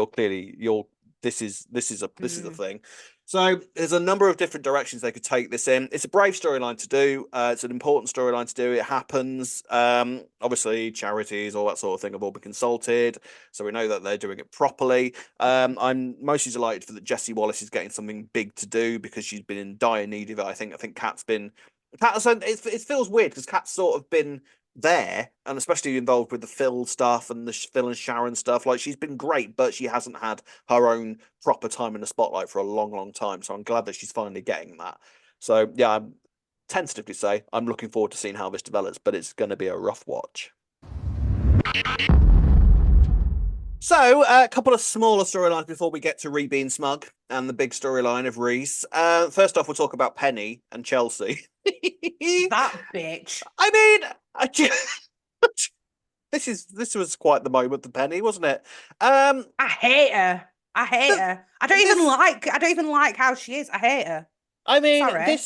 this is a thing. So there's a number of different directions they could take this in. It's a brave storyline to do. It's an important storyline to do. It happens. Obviously, charities, all that sort of thing have all been consulted, so we know that they're doing it properly. I'm mostly delighted for that Jessie Wallace is getting something big to do because she's been in dire need of it. I think it feels weird because Kat's sort of been there and especially involved with the Phil stuff and the Phil and Sharon stuff. Like she's been great, but she hasn't had her own proper time in the spotlight for a long, long time. So I'm glad that she's finally getting that. So yeah, I'm tentatively say I'm looking forward to seeing how this develops, but it's going to be a rough watch. So, a couple of smaller storylines before we get to Ree being smug and the big storyline of Reece. First off, we'll talk about Penny and Chelsea. That bitch. I mean, this was quite the moment for Penny, wasn't it? I hate her. I hate her. I don't even like how she is. I hate her. I mean, Sorry.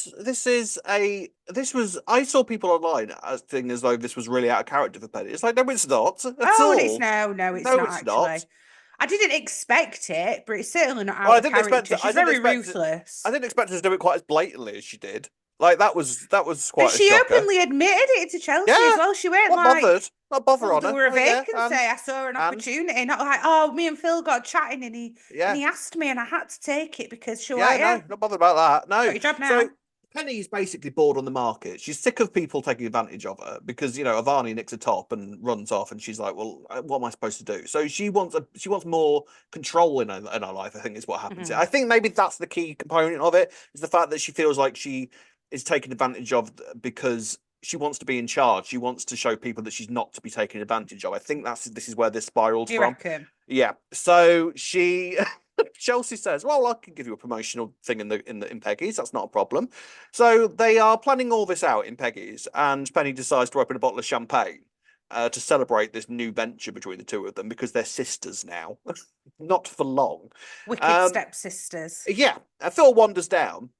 I saw people online acting as though this was really out of character for Penny. It's like, no, it's not at all. It's not actually. Not. I didn't expect it, but it's certainly not out Well, of character. She's very ruthless. I didn't expect her to do it quite as blatantly as she did. Like that was And quite a she shocker. openly admitted it to Chelsea as Yeah, well. She went not like, bothered. Not bother "Well, on there her. were a Oh yeah, vacancy. I saw an and opportunity." Not like, "Oh, me and Phil got chatting, and yeah, he asked me, and I had to take it because she was yeah, like, no, yeah, not bothered about that. No. got your job So now." Penny's basically bored on the market. She's sick of people taking advantage of her because Avani nicks a top and runs off, and she's like, "Well, what am I supposed to do?" So she wants more control in her life. I think is what happens here. Mhm. I think maybe that's the key component of it is the fact that she feels like she is taken advantage of because she wants to be in charge. She wants to show people that she's not to be taken advantage of. I think this is where this spirals Do you from. reckon? Yeah. So she Chelsea says, "Well, I can give you a promotional thing in Peggy's. That's not a problem." So they are planning all this out in Peggy's, and Penny decides to open a bottle of champagne to celebrate this new venture between the two of them because they're sisters now, not for long. Wicked Um, stepsisters. yeah, Phil wanders down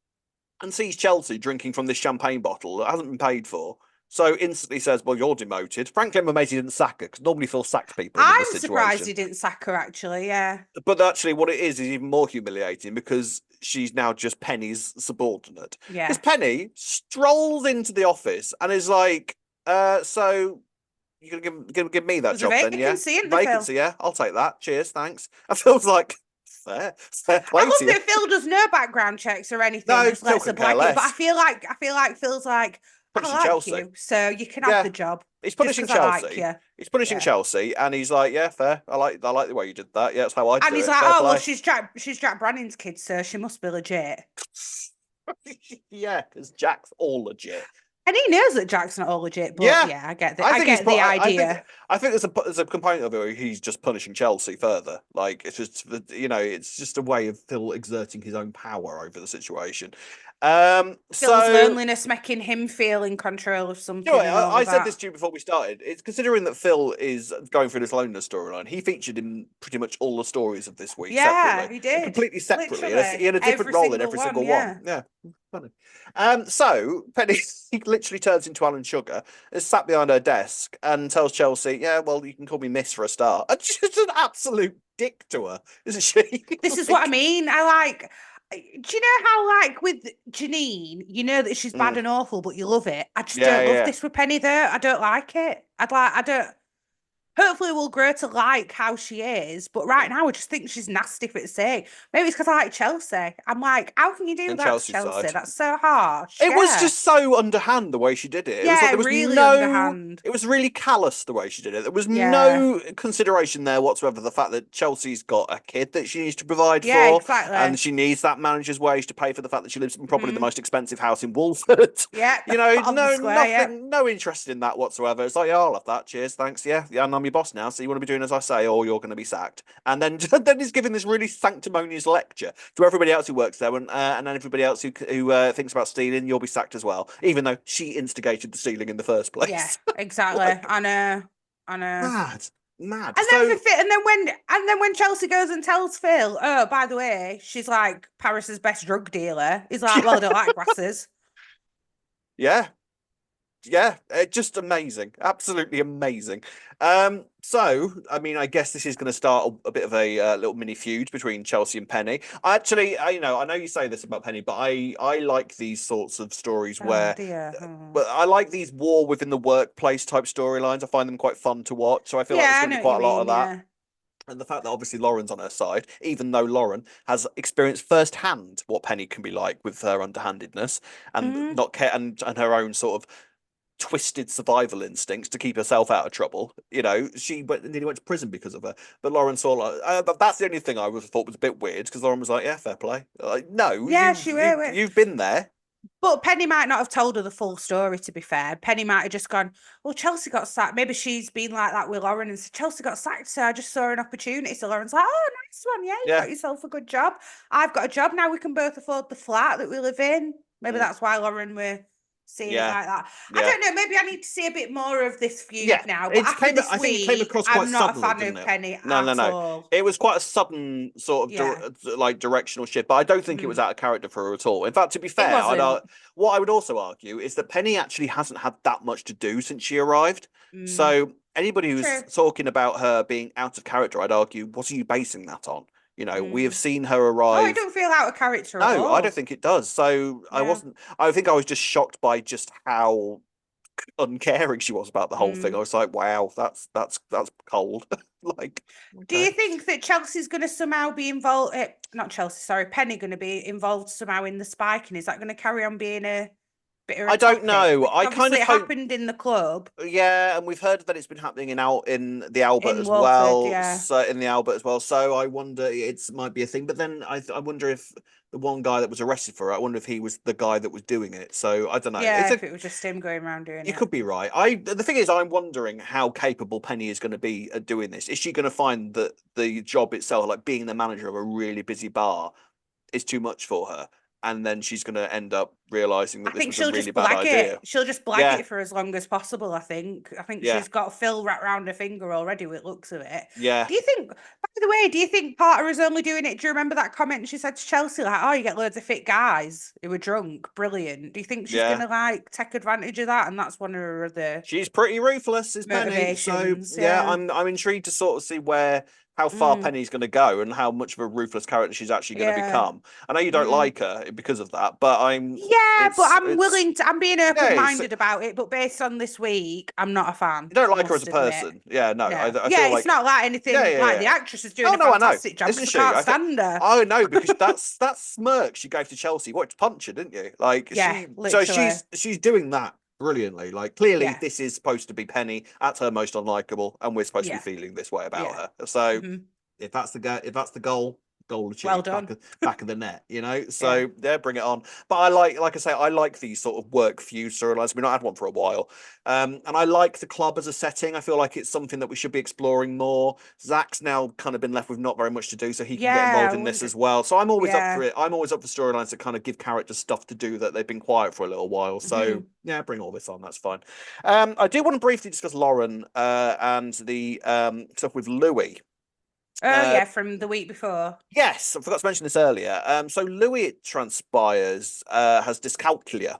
and sees Chelsea drinking from this champagne bottle that hasn't been paid for. So instantly says, "Well, you're demoted." Franklin amazed he didn't sack her because normally Phil sacks people in this I'm surprised situation. he didn't sack her. Actually, yeah, But actually, what it is even more humiliating because she's now just Penny's subordinate. Because yeah. Penny strolls into the office and is like, so you're gonna give me that There's a job then, yeah? vacancy, isn't there, Phil? Vacancy, yeah? I'll take that. Cheers, thanks." I feels like fair I play love to you. that Phil does no background checks or anything, No, just Phil lets her could care blanket. But less. I feel like Phil's like, I Punishing like Chelsea. you, so you can have Yeah. the job He's just punishing because I like Chelsea. you. He's punishing Yeah. Chelsea, and he's like, "Yeah, fair. I like the way you did that. Yeah, that's how I'd And do he's it. like, Fair oh well, play." she's Jack Brannan's kid, so she must be legit. Yeah, because Jack's all legit. And he knows that Jack's not all legit, but Yeah, yeah, I I think he's. get the I think. idea. I think there's a component of it where he's just punishing Chelsea further. Like it's just it's just a way of Phil exerting his own power over the situation. Phil's So loneliness making him feel in control of you know, something and all I of said this that. to you before we started. It's considering that Phil is going through this loneliness storyline. He featured in pretty much all the stories of this week Yeah, separately, he did. completely separately, Literally. in a different Every role in single every one, single one. yeah. Yeah, funny. So Penny he literally turns into Alan Sugar, is sat behind her desk, and tells Chelsea, "Yeah, well, you can call me Miss for a start." And she's an absolute dick to her, isn't she? This is what I mean. Do you know how, like, with Janine, you know that she's bad Mm, and awful, but you love it? I just yeah, don't love yeah. this with Penny, though. I don't like it. I don't. Hopefully, we'll grow to like how she is. But right now, I just think she's nasty for its sake. Maybe it's because I like Chelsea. I'm like, how can you do And that to Chelsea's Chelsea? side. That's so harsh. It was Yeah. just so underhand the way she did it. It was like Yeah, there was really no. underhand. It was really callous the way she did it. There was Yeah. no consideration there whatsoever. The fact that Chelsea's got a kid that she needs to provide Yeah, for, and exactly. she needs that manager's wage to pay for the fact that she lives in probably the Hmm. most expensive house in Wolford. Yeah, of the No, square, yeah. nothing, no interest in that whatsoever. It's like, yeah, I'll have that. Cheers, thanks. Yeah, yeah, and I'm your boss now, so you want to be doing as I say, or you're going to be sacked. And then, then he's giving this really sanctimonious lecture to everybody else who works there, and then everybody else who thinks about stealing, you'll be sacked as well, even though she instigated the stealing in the first Yeah, place. exactly. Like I know. I know. mad, mad. And then So for Phil, and then when Chelsea goes and tells Phil, oh, by the way, she's like Paris's best drug dealer. He's like, well, I don't like grasses. yeah, yeah, just amazing, absolutely amazing. So I mean, I guess this is going to start a bit of a little mini feud between Chelsea and Penny. I actually, I know you say this about Penny, but I like these sorts of stories Oh where, dear. Oh. but I like these war within the workplace type storylines. I find them quite fun to watch. So I feel like there's Yeah, I going to know be what you quite a lot of mean. that. Yeah. And the fact that obviously Lauren's on her side, even though Lauren has experienced firsthand what Penny can be like with her underhandedness and Hmm. not care and her own sort of twisted survival instincts to keep herself out of trouble. Nearly went to prison because of her. But Lauren saw like that's the only thing I was thought was a bit weird because Lauren was like, "Yeah, fair play." Like, no, Yeah, she will. you've been there. But Penny might not have told her the full story, to be fair. Penny might have just gone, well, Chelsea got sacked. Maybe she's been like that with Lauren and said, Chelsea got sacked, so I just saw an opportunity. So Lauren's like, oh, nice one. Yeah, you Yeah. got yourself a good job. I've got a job now. We can both afford the flat that we live in. Maybe Mm. that's why Lauren were seeing it Yeah. like that. I Yeah. don't know. Maybe I need to see a bit more of this feud Yeah, now. But after this I think it came week, across quite I'm not a suddenly, fan didn't of it? Penny No, no, at no. all. It was quite a sudden sort of Yeah. like directional shift, but I don't think it was Mhm. out of character for her at all. In fact, to be It fair, wasn't. what I would also argue is that Penny actually hasn't had that much to do since she arrived. Mm, So anybody who's true. talking about her being out of character, I'd argue, what are you basing that on? You know, we have seen her Oh, it arrive. don't feel out of character at No, I don't all. think it does. So Yeah. I think I was just shocked by just how uncaring she was about the whole thing. I Mm. was like, wow, that's cold. Like, Do okay. you think that Chelsea's going to somehow be involved? Not Chelsea, sorry, Penny going to be involved somehow in the spiking? Is that going to carry on being a bit of a I don't topic? know. Because I kind obviously of it hope. happened in the club Yeah, and we've heard that it's been happening in the Albert in as Walford. well. Yeah, So in the Albert as well. So I wonder it's might be a thing. But then I wonder if the one guy that was arrested for it, I wonder if he was the guy that was doing it. So I don't know. yeah. If it was just him going around doing You it. could be right. The thing is, I'm wondering how capable Penny is going to be at doing this. Is she going to find that the job itself, like being the manager of a really busy bar, is too much for her, and then she's going to end up realizing I that this think was a she'll really just bad blag idea? it. She'll just blag Yeah, it for as long as possible. I think yeah, she's got Phil wrapped around her finger already with looks of it. yeah. Do you think, by the way, do you think Parker is only doing it? Do you remember that comment she said to Chelsea, like, oh, you get loads of fit guys who are drunk? Brilliant. Do you think she's Yeah. gonna like take advantage of that? And that's one of her other She's pretty ruthless, is Penny. So motivations. yeah, Yeah. I'm intrigued to sort of see where how far Mm, Penny's going to go and how much of a ruthless character she's actually going to yeah. become. I know you don't Mm. like her because of that, but Yeah, but I'm it's willing to, I'm being yeah, open-minded about it, but based on this week, I'm not a fan, you don't I like her as a must admit. person. Yeah, no, No. I feel Yeah, it's like not like yeah, anything yeah, like the yeah. actress is doing Oh a no, I know, fantastic job. I isn't just she? can't stand her. Oh no, because that smirk she gave to Chelsea. What to punch her, didn't you? Like Yeah, so literally. she's doing that brilliantly. Like clearly Yeah. this is supposed to be Penny at her most unlikable, and we're supposed to be Yeah. feeling this way about Yeah. her. So Hmm. if that's the goal, goal Well achieved, done. back of the net, you know. Yeah. So yeah, bring it on. But like I say, I like these sort of work feud storylines. We've not had one for a while, and I like the club as a setting. I feel like it's something that we should be exploring more. Zach's now kind of been left with not very much to do, so he can get Yeah. involved in this as well. So I'm always up for Yeah. it. I'm always up for storylines that kind of give characters stuff to do that they've been quiet for a little while. So Hmm. yeah, bring all this on. That's fine. I do want to briefly discuss Lauren and the stuff with Louis. Oh, Uh, yeah, from the week before. Yes, I forgot to mention this earlier. So Louis, it transpires, has dyscalculia.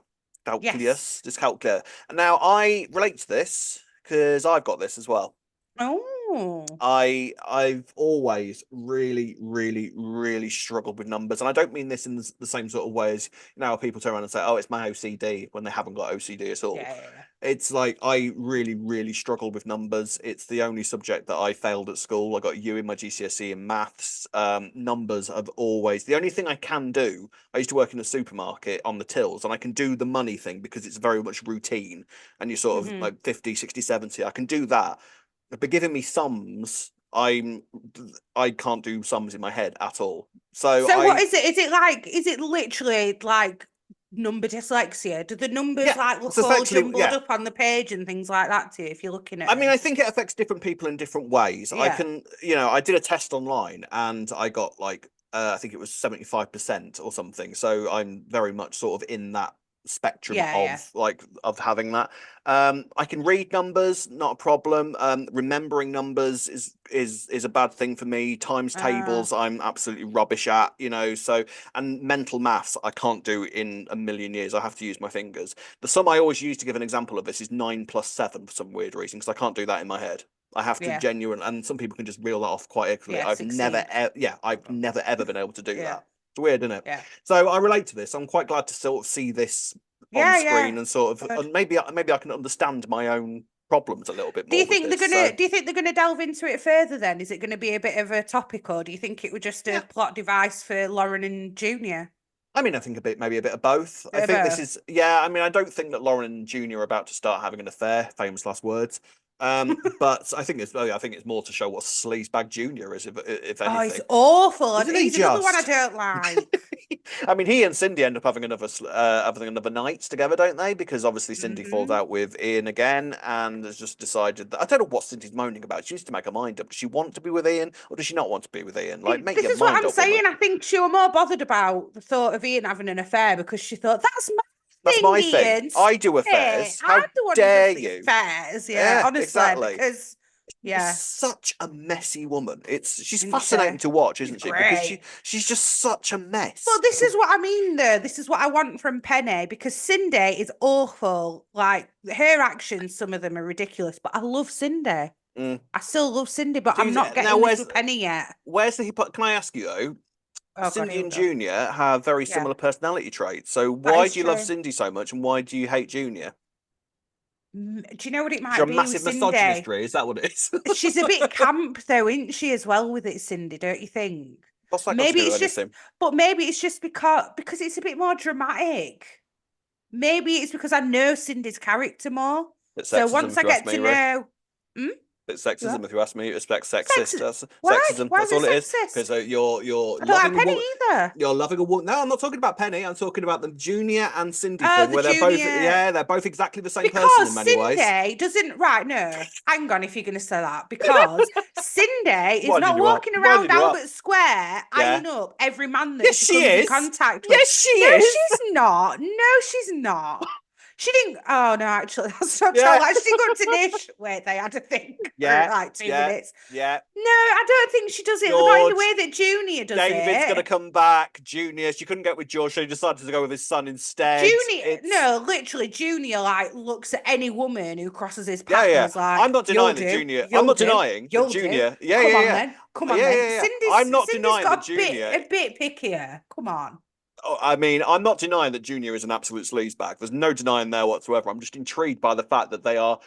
Yes. Dyscalculia. And now I relate to this because I've got this as well. Oh. I've always really, really, really struggled with numbers, and I don't mean this in the same sort of way as how people turn around and say, "Oh, it's my OCD" when they haven't got OCD at all. Yeah, yeah, It's like I really, really struggled with numbers. It's the only subject that I failed at school. I got a U in my GCSE in maths. Numbers have always the only thing I can do. I used to work in a supermarket on the tills, and I can do the money thing because it's very much routine, and you're yeah. sort of like 50, 60, 70. I can do that, but giving me sums, I can't do sums in my head at all. So So what is it? Is it literally like number dyslexia? Do the numbers yeah, like it's look all effectively jumbled yeah. up on the page and things like that to you if you're looking at I mean, them? I think it affects different people in different ways. I Yeah. can, I did a test online and I got like, I think it was 75% or something. So I'm very much sort of in that spectrum Yeah, yeah. of having that. I can read numbers, not a problem. Remembering numbers is a bad thing for me. Times Uh, tables, I'm absolutely rubbish at, so and mental maths I can't do in a million years. I have to use my fingers. The sum I always use to give an example of this is 9 plus 7 for some weird reason because I can't do that in my head. I have to yeah. and some people can just reel that off quite easily. Yeah, I've never, 16. I've never ever been able to do Yeah. that. It's weird, isn't it? Yeah. So I relate to this. I'm quite glad to sort of see this on Yeah, yeah. screen and sort of, Good. and maybe I can understand my own problems a little bit Do you more with think they're this. So gonna do you think they're gonna delve into it further then? Is it gonna be a bit of a topic, or do you think it was just a yeah, plot device for Lauren and Junior? I mean, I think maybe a bit of both. I Bit of think this both. is, yeah. I mean, I don't think that Lauren and Junior are about to start having an affair. Famous last words. But I think it's more to show what sleazebag Junior is, if Oh, he's anything. awful. Isn't he He's another one I just? don't like. I mean, he and Cindy end up having another night together, don't they? Because obviously Cindy falls Hmm. out with Ian again, and has just decided that I don't know what Cindy's moaning about. She needs to make her mind up. Does she want to be with Ian, or does she not want to be with Ian? Like, make This your is what mind I'm up, woman. saying. I think she was more bothered about the thought of Ian having an affair because she thought, that's my That's thing, my thing. Ian. I do Hey, affairs. I'm How the one who does dare the you? affairs. Yeah, Yeah, honestly, exactly. because, She's yeah, such a messy woman. She's isn't she? fascinating to watch, She's isn't she? Because great. she's just such a mess. But this is what I mean, though. This is what I want from Penny because Cindy is awful. Like her actions, some of them are ridiculous, but I love Cindy. I still love Cindy, but I'm not Now getting this with Penny yet. where's the Can I ask you though? Oh God, Cindy here we and go. Junior have very Yeah, similar personality traits. So that why is do you love true. Cindy so much, and why do you hate Junior? Do you know what it You're might a be with massive misogynist, Cindy? Is that what it is? She's a bit camp though, isn't she, as well with it, Cindy, don't you think? What's that got to Maybe do with it's just, anything? but maybe it's just because it's a bit more dramatic. Maybe it's because I know Cindy's character more. It's So sexism, once if I you ask get to me, Ray. know, hmm? It's Yeah. sexism, if you ask me. It's sexist. Sexist. That's Why? sexism. Why That's is all it it is. Because sexist? you're I don't like loving a Penny woman. either. You're loving a woman. No, I'm not talking about Penny. I'm talking about the Junior and Cindy Oh, thing, the where junior. they're both exactly the same person in Because many ways. Cindy doesn't, right, no, hang on if you're going to say that. Because Cindy is not Winding you up. walking around Winding you up. Albert Square Yeah. eyeing up every man that Yes, she she comes in is. contact with. Yes, she No, is. she's not. No, she's not. She didn't. Oh no, actually, that's not true. Yeah. Like, she didn't go to Nish. Wait, they had to think for Yeah. like 2 Yeah. minutes. Yeah. No, I don't think she does it. Not in the George. way that Junior does David's gonna it. come back. Junior. She couldn't get with George, so he decided to go with his son instead. Junior, no, literally, Junior like looks at any woman who crosses his path and Yeah. is like, I'm not "You'll denying that do, Junior. I'm you'll not do, denying that you'll do." Junior. Yeah, Come yeah, on yeah. then, come on Yeah, then. yeah, yeah. I'm not Cindy's denying that got Junior. a bit pickier. Come on. Oh, I mean, I'm not denying that Junior is an absolute sleazebag. There's no denying there whatsoever. I'm just intrigued by the fact that they are,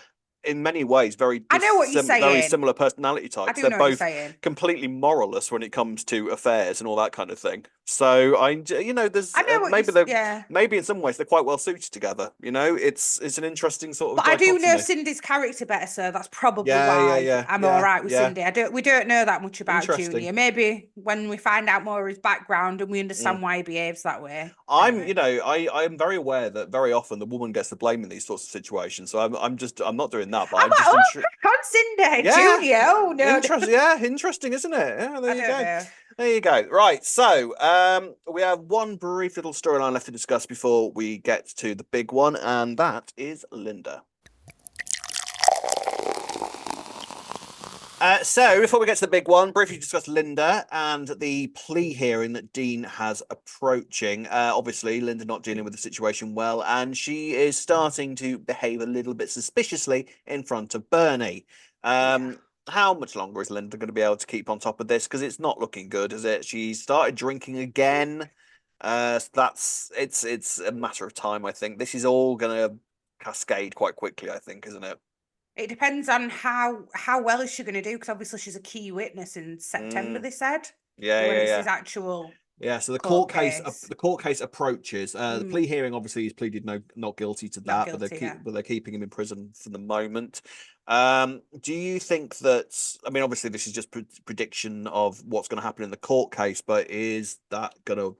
in many ways, I know what you're very saying. similar personality I types. do They're know what you're both saying. completely moralless when it comes to affairs and all that kind of thing. So there's I know what you, yeah. maybe in some ways they're quite well suited together. It's an interesting sort of But I do know dichotomy. Cindy's character better, so that's probably Yeah, yeah, why yeah, I'm all yeah, right with yeah. Cindy. We don't know that much about Interesting. Junior. Maybe when we find out more of his background and we Mm. understand why he behaves that way. I'm, Anyway. I am very aware that very often the woman gets the blame in these sorts of situations. So I'm not doing that, but I'm I'm like, just oh, intrigued. crack on, Cindy, Yeah, Junior. Oh no, interesting. Yeah, interesting, isn't it? Yeah, there I you don't go. know. There you go. Right. So, we have one brief little storyline left to discuss before we get to the big one, and that is Linda. So, before we get to the big one, briefly discuss Linda and the plea hearing that Dean has approaching. Obviously, Linda not dealing with the situation well, and she is starting to behave a little bit suspiciously in front of Bernie. How much longer is Linda going to be able to keep on top of this? Because it's not looking good, is it? She started drinking again. So it's a matter of time, I think. This is all going to cascade quite quickly, I think, isn't it? It depends on how well is she going to do, because obviously she's a key witness in September. They said Yeah, when yeah, it's yeah. his actual So the court case, case. the court case approaches. The plea hearing, obviously, he's pleaded not guilty to Not that, guilty, yeah. but they're keeping him in prison for the moment. Do you think that? I mean, obviously, this is just prediction of what's going to happen in the court case, but is that going to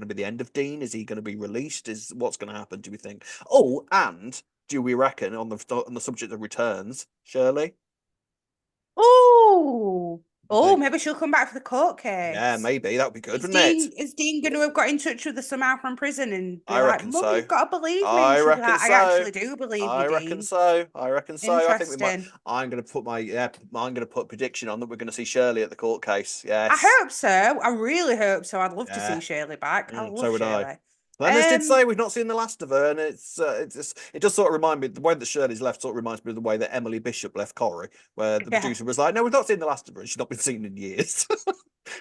be the end of Dean? Is he going to be released? Is what's going to happen? Do we think? Oh, and do we reckon on the subject of returns, Shirley? Oh, maybe she'll come back for the court Yeah, case. maybe that would be good, wouldn't it? Is Dean going to have got in touch with her somehow from prison and be I like, reckon "Mum, so. you've got to believe me"? And I she'll be reckon like, "I so. actually do believe I you, reckon Dean." so. I reckon so. I think we might. Interesting. I'm going to put I'm going to put a prediction on that we're going to see Shirley at the court case. I Yes. hope so. I really hope so. I'd love to Yeah. see Shirley back. I love So would I. Shirley. Leonard did say we've not seen the last of her, and it does sort of remind me, the way that Shirley's left sort of reminds me of the way that Emily Bishop left Corrie, where the Yeah. producer was like, "No, we've not seen the last of her, and she's not been seen in years."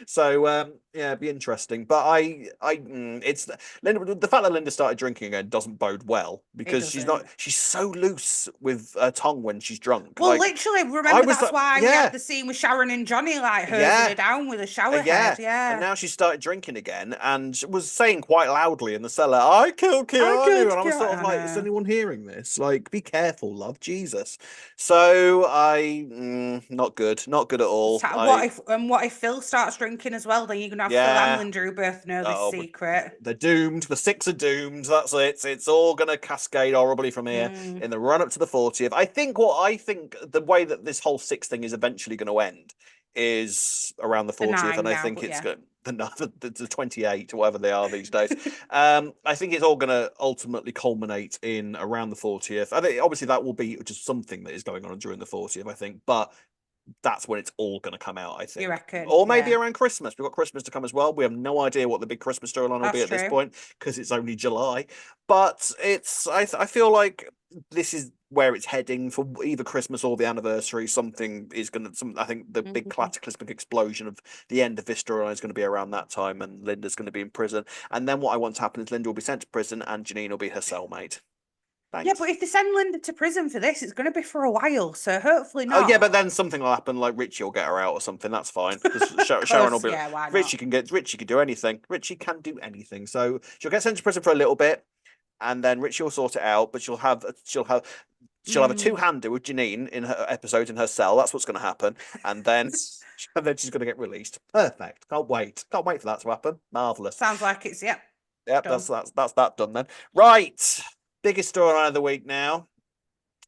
So yeah, it'd be interesting. But it's Linda. The fact that Linda started drinking again doesn't bode well, because she's so loose with her tongue when she's drunk. Well, Like, literally, remember that's why we yeah. had the scene with Sharon and Johnny like hosing Yeah. her down with a shower Yeah. head. Yeah. And now she started drinking again, and was saying quite loudly in the cellar, "I killed Keanu," and I was sort of like, "Is anyone hearing this? Like, be careful, love, Jesus." So not good at all. What if Phil starts drinking as well? Then you're gonna have Phil and Linda who both know this secret. They're doomed. The six are doomed. That's it. It's all gonna cascade horribly from here in the run up to the 40th. I think the way that this whole six thing is eventually going to end is around the 40th, and I think it's good. The 28 or whatever they are these days. I think it's all going to ultimately culminate in around the 40th. I think obviously that will be just something that is going on during the 40th, I think, but that's when it's all going to come out, I think. You reckon? Or maybe around Christmas. We've got Christmas to come as well. We have no idea what the big Christmas storyline will be at this point, because it's only July. But I feel like this is where it's heading for either Christmas or the anniversary. Something is going to. I think the big cataclysmic explosion of the end of this storyline is going to be around that time, and Linda's going to be in prison. And then what I want to happen is Linda will be sent to prison, and Janine will be her cellmate. Thanks. Yeah, but if they send Linda to prison for this, it's going to be for a while. So hopefully not. Oh yeah, but then something will happen, like Richie will get her out or something. That's fine. Sharon will be. Yeah, why not? Richie can do anything. Richie can do anything. So she'll get sent to prison for a little bit, and then Richie will sort it out. But she'll have a two-hander with Janine in her episode in her cell. That's what's going to happen, and then she's going to get released. Perfect. Can't wait. Can't wait for that to happen. Marvelous. Sounds like it's Yep. done. That's that done then. Right. Biggest storyline of the week now.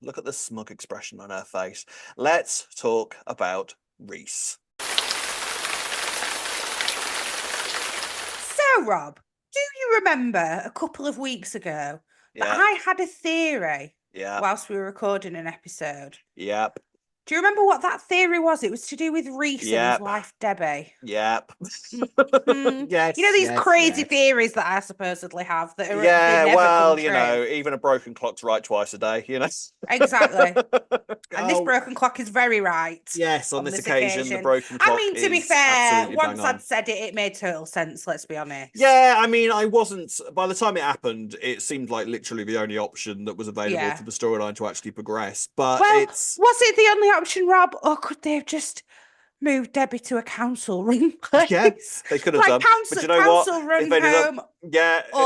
Look at the smug expression on her face. Let's talk about Reece. So, Rob, do you remember a couple of weeks ago that I had a theory whilst we were recording an episode? Yep. Do you remember what that theory was? It was to do with Reece and his wife, Debbie. Yep. Yes. You know, these crazy theories that I supposedly have that are well, you know, even a broken clock's right twice a day, you know. Exactly. And this broken clock is very right. Yes, on this occasion, the broken clock. I mean, to be fair, once I'd said it, it made total sense, let's be honest. Yeah, I mean, I wasn't, by the time it happened, it seemed like literally the only option that was available for the storyline to actually progress. But was it the only option, Rob, or could they have just moved Debbie to a council room place? Yeah, they could have done. But you know what? If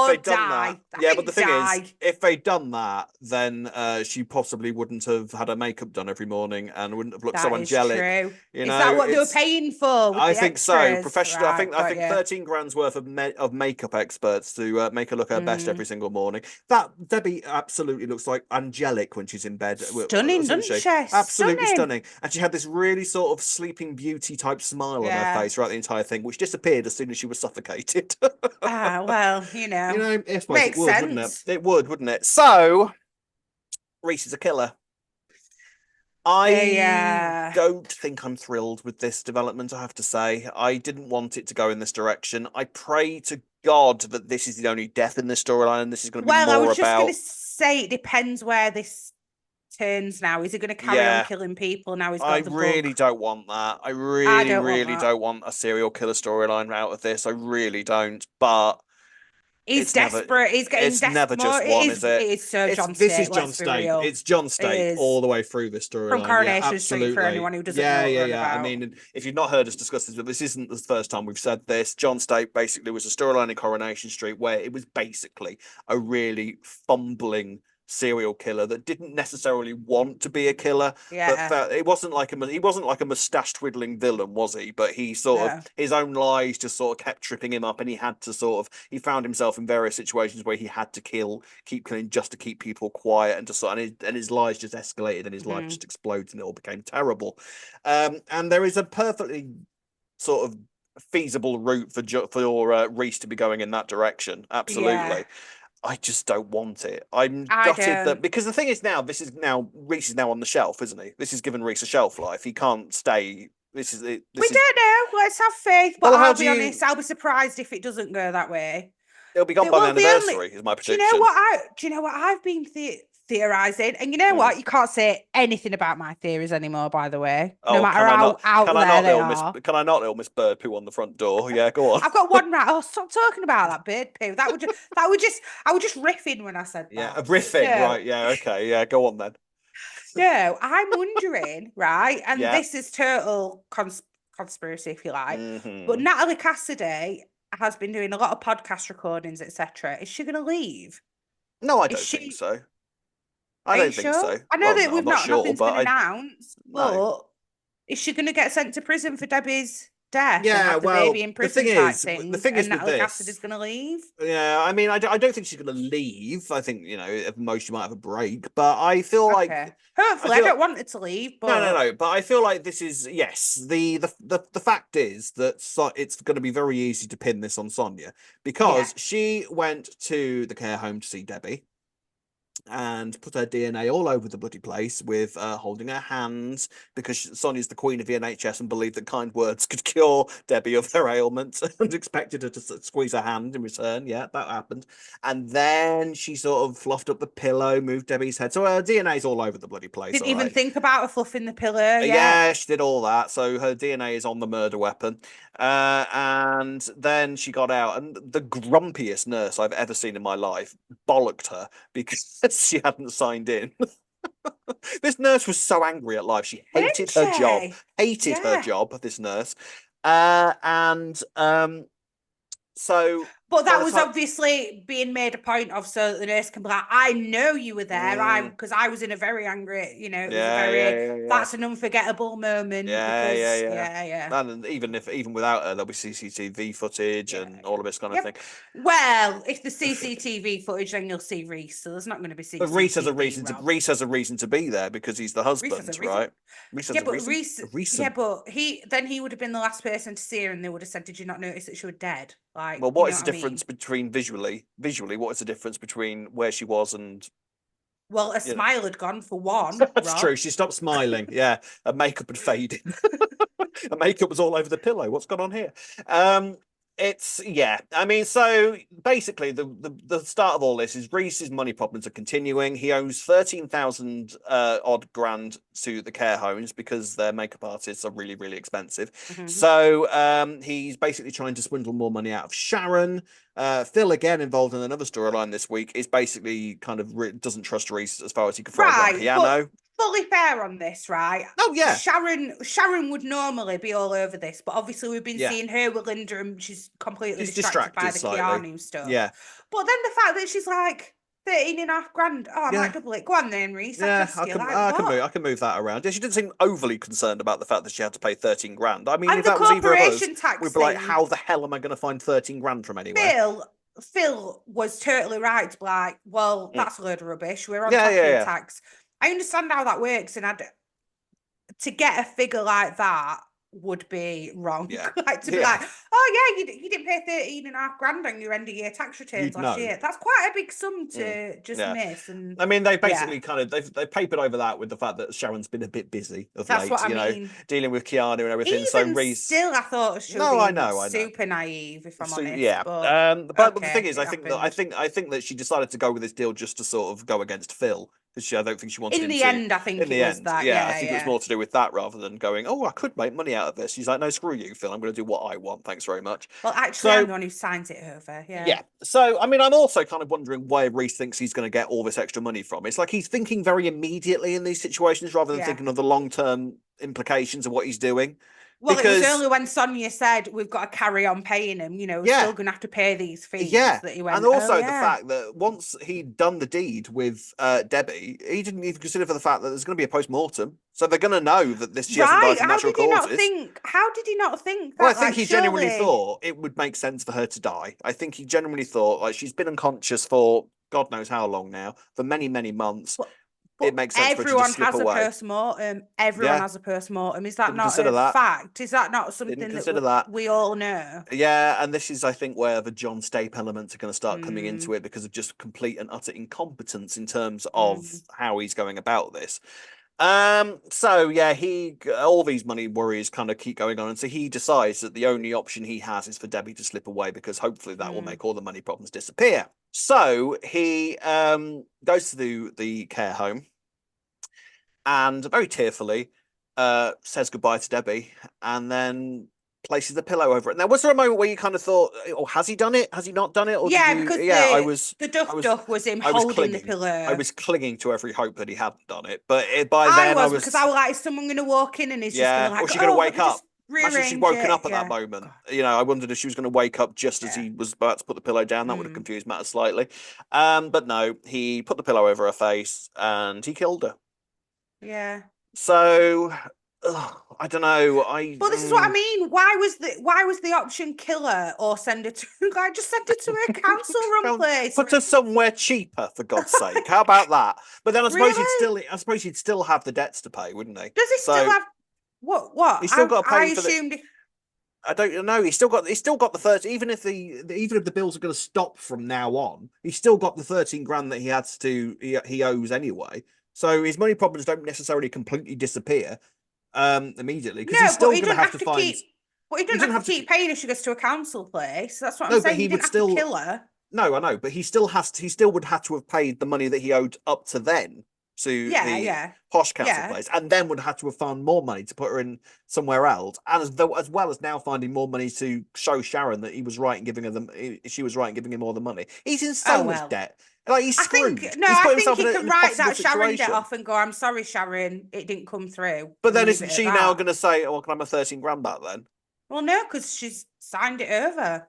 they'd done that. Yeah, but the thing is, if they'd done that, then she possibly wouldn't have had her makeup done every morning and wouldn't have looked so angelic. True. You is know, that what they were paying for? I think so. Professional. Right, I think 13 grand's worth of makeup experts to make her look her best every single morning. That Debbie absolutely looks like angelic when she's in bed. Stunning, doesn't she? Absolutely stunning. And she had this really sort of Sleeping Beauty type smile on her face throughout the entire thing, which disappeared as soon as she was suffocated. Well, you know, it makes would, sense. wouldn't it? It would, wouldn't it? So, Reece is a killer. I don't think I'm thrilled with this development, I have to say. I didn't want it to go in this direction. I pray to God that this is the only death in this storyline and this is going to be more about... Well, I was just going to say it depends where this turns now. Is he going to carry on killing people now he's got the book? I really don't want that. I really don't want a serial killer storyline out of this. I really don't. But he's desperate. He's getting desperate. It's never just one, is it? It is so John State. This is John State. It's John State all the way through this storyline. From Coronation Street, for anyone who doesn't know. Yeah. I mean, if you've not heard us discuss this, but this isn't the first time we've said this. John State basically was a storyline in Coronation Street where it was basically a really fumbling serial killer that didn't necessarily want to be a killer, but he wasn't like a mustache twiddling villain, was he? But he sort of, his own lies just sort of kept tripping him up, and he found himself in various situations where he had to keep killing just to keep people quiet, and his lies just escalated, and his life just exploded, and it all became terrible. And there is a perfectly sort of feasible route for Reece to be going in that direction, absolutely. I just don't want it. I'm gutted that, because the thing is Reece is now on the shelf, isn't he? This has given Reece a shelf life. He can't stay. We don't know. Let's have faith. But I'll be honest, I'll be surprised if it doesn't go that way. It'll be gone by the anniversary, is my prediction. Do you know what I've been theorising? And you know what? You can't say anything about my theories anymore, by the way. No matter how out there they are. Can I not little Miss Bird poo on the front door? Yeah, go on. I've got one right. Oh, stop talking about that bird poo. I was just riffing when I said that. Yeah, riffing, right? Yeah, okay, yeah, go on then. No, I'm wondering, right? And this is total conspiracy, if you like. But Natalie Cassidy has been doing a lot of podcast recordings, etc. Is she going to leave? No, I don't think so. I don't think so. I know that nothing's been announced, but is she going to get sent to prison for Debbie's death? Yeah, and have the baby in prison the thing is, Natalie Cassidy's going to leave. Yeah, I mean, I don't think she's going to leave. I think, at most she might have a break, but I feel like hopefully, I don't want her to leave. But... No. But I feel like this is the fact is that it's going to be very easy to pin this on Sonia because she went to the care home to see Debbie. and put her DNA all over the bloody place with holding her hands because Sonia's the queen of the NHS and believed that kind words could cure Debbie of her ailment and expected her to squeeze her hand in return. Yeah, that happened. And then she sort of fluffed up the pillow, moved Debbie's head. So her DNA's all over the bloody place. Didn't even think about a fluff in the pillow. Yeah, she did all that. So her DNA is on the murder weapon. And then she got out, and the grumpiest nurse I've ever seen in my life bollocked her because she hadn't signed in. This nurse was so angry at life. She hated her job. Hated her job, this nurse. And so but that was obviously being made a point of so that the nurse can be like, I know you were there. Because I was in a very angry, you know, it was a very that's an unforgettable moment. Yeah. And even without her, there'll be CCTV footage and all of this kind of thing. Well, if the CCTV footage, then you'll see Reece. So there's not going to be CCTV. But Reece has a reason to Reece has a reason to be there because he's the husband, right? Reece but he would have been the last person to see her, and they would have said, "Did you not notice that she was dead?" Like, well, what is the difference between visually? What is the difference between where she was and? Well, a smile had gone for one. That's true. She stopped smiling. Yeah, her makeup had faded. Her makeup was all over the pillow. What's gone on here? I mean, so basically the start of all this is Reece's money problems are continuing. He owes 13,000 odd grand to the care homes because their makeup artists are really, really expensive. So he's basically trying to swindle more money out of Sharon. Phil, again involved in another storyline this week, is basically kind of doesn't trust Reece as far as he can throw a piano. Fully fair on this, right? Oh yeah. Sharon would normally be all over this, but obviously we've been seeing her with Linda, and she's completely distracted by the Keanu stuff. Yeah. But then the fact that she's like 13.5 grand. Oh, I might double it. Go on then, Reece. I can move that around. Yeah, she didn't seem overly concerned about the fact that she had to pay 13 grand. I mean, if that was either of us, we'd be like, how the hell am I going to find 13 grand from anywhere? Phil was totally right to be like, well, that's a load of rubbish. We're on top of your tax. I understand how that works, and to get a figure like that would be wrong. Yeah. Like to be like, oh yeah, you didn't pay 13.5 grand on your end of year tax returns last year. That's quite a big sum to just miss. And I mean, they basically they've papered over that with the fact that Sharon's been a bit busy of late, know, dealing with Keanu and everything. Even so Reece still, I thought she was super naive, if I'm honest. Yeah, but the thing is, I think that she decided to go with this deal just to sort of go against Phil. Because I don't think she wanted in the end. I think it was that. Yeah, I think it was more to do with that rather than going, oh, I could make money out of this. She's like, no, screw you, Phil. I'm going to do what I want. Thanks very much. Well, actually, I'm the one who signs it over. Yeah. Yeah. So, I mean, I'm also kind of wondering where Reece thinks he's going to get all this extra money from. It's like he's thinking very immediately in these situations rather than thinking of the long-term implications of what he's doing. Well, it was only when Sonia said, we've got to carry on paying him, you know, we're still going to have to pay these fees. That he went, and also the fact that once he'd done the deed with Debbie, he didn't even consider for the fact that there's going to be a post-mortem. So they're going to know that she hasn't died from natural causes. How did he not think that? Well, I think he genuinely thought it would make sense for her to die. I think he genuinely thought, like, she's been unconscious for God knows how long now, for many, many months. It makes sense for it to just slip away. Everyone has a post-mortem. Is that not a fact? Is that not something that we all know? Yeah, and this is, I think, where the John Stape elements are going to start coming into it because of just complete and utter incompetence in terms of how he's going about this. So yeah, all these money worries kind of keep going on, and so he decides that the only option he has is for Debbie to slip away because hopefully that will make all the money problems disappear. So he goes to the care home and very tearfully says goodbye to Debbie and then places the pillow over it. Now, was there a moment where you kind of thought, oh, has he done it? Has he not done it? Or because the duff was him holding the pillow. I was clinging to every hope that he hadn't done it. But by then I was... Because I was like, is someone going to walk in and he's just going to like... Or she's going to wake up. Imagine she'd woken up at that moment. You know, I wondered if she was going to wake up just as he was about to put the pillow down. That would have confused matters slightly. But no, he put the pillow over her face and he killed her. Yeah. So... I don't know. But this is what I mean. Why was the option kill her or send her to? I just send her to a council room place. Put her somewhere cheaper, for God's sake. How about that? But then I suppose he'd still have the debts to pay, wouldn't he? Does he still have what? He's still got to pay for I don't know. He's still got the 30. Even if the bills are going to stop from now on, he's still got the 13 grand that he owes anyway. So his money problems don't necessarily completely disappear immediately because he's No, but still he going to doesn't have have to to find. keep. But he He doesn't doesn't have have to to. keep paying if she goes to a council place. That's what I'm No, but saying. he He would didn't have to still. kill her. No, I know, but he still has to. He still would have to have paid the money that he owed up to then to Yeah, the yeah, posh council yeah. place, and then would have to have found more money to put her in somewhere else, and as well as now finding more money to show Sharon that he was right in giving her she was right in giving him all the money. He's in Oh so much well. debt. Like he's I think screwed. no. He's I put think himself in he an can write impossible that Sharon debt situation. off and go, "I'm sorry, Sharon, it didn't come through," But and then leave isn't it at she now that. going to say, "Oh, can I have my 13 grand back then?" Well, no, because she's signed it over.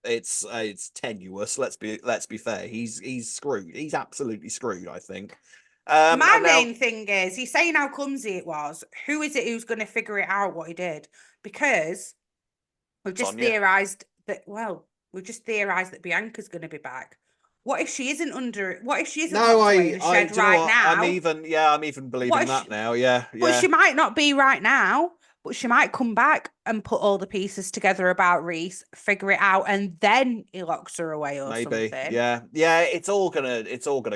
It's tenuous. Let's be fair. He's screwed. He's absolutely screwed. I think. My And now main thing is he's saying how clumsy it was. Who is it who's going to figure it out what he did? Because we've just Sonia. theorized that. Well, we've just theorized that Bianca's going to be back. What if she isn't under? What if she isn't No, locked away in a I, shed do you know right what? now? I'm even What believing if that she, now. Yeah, but yeah, she might not be right now, but she might come back and put all the pieces together about Reece, figure it out, and then he locks her away or maybe. something. Yeah, yeah. It's all gonna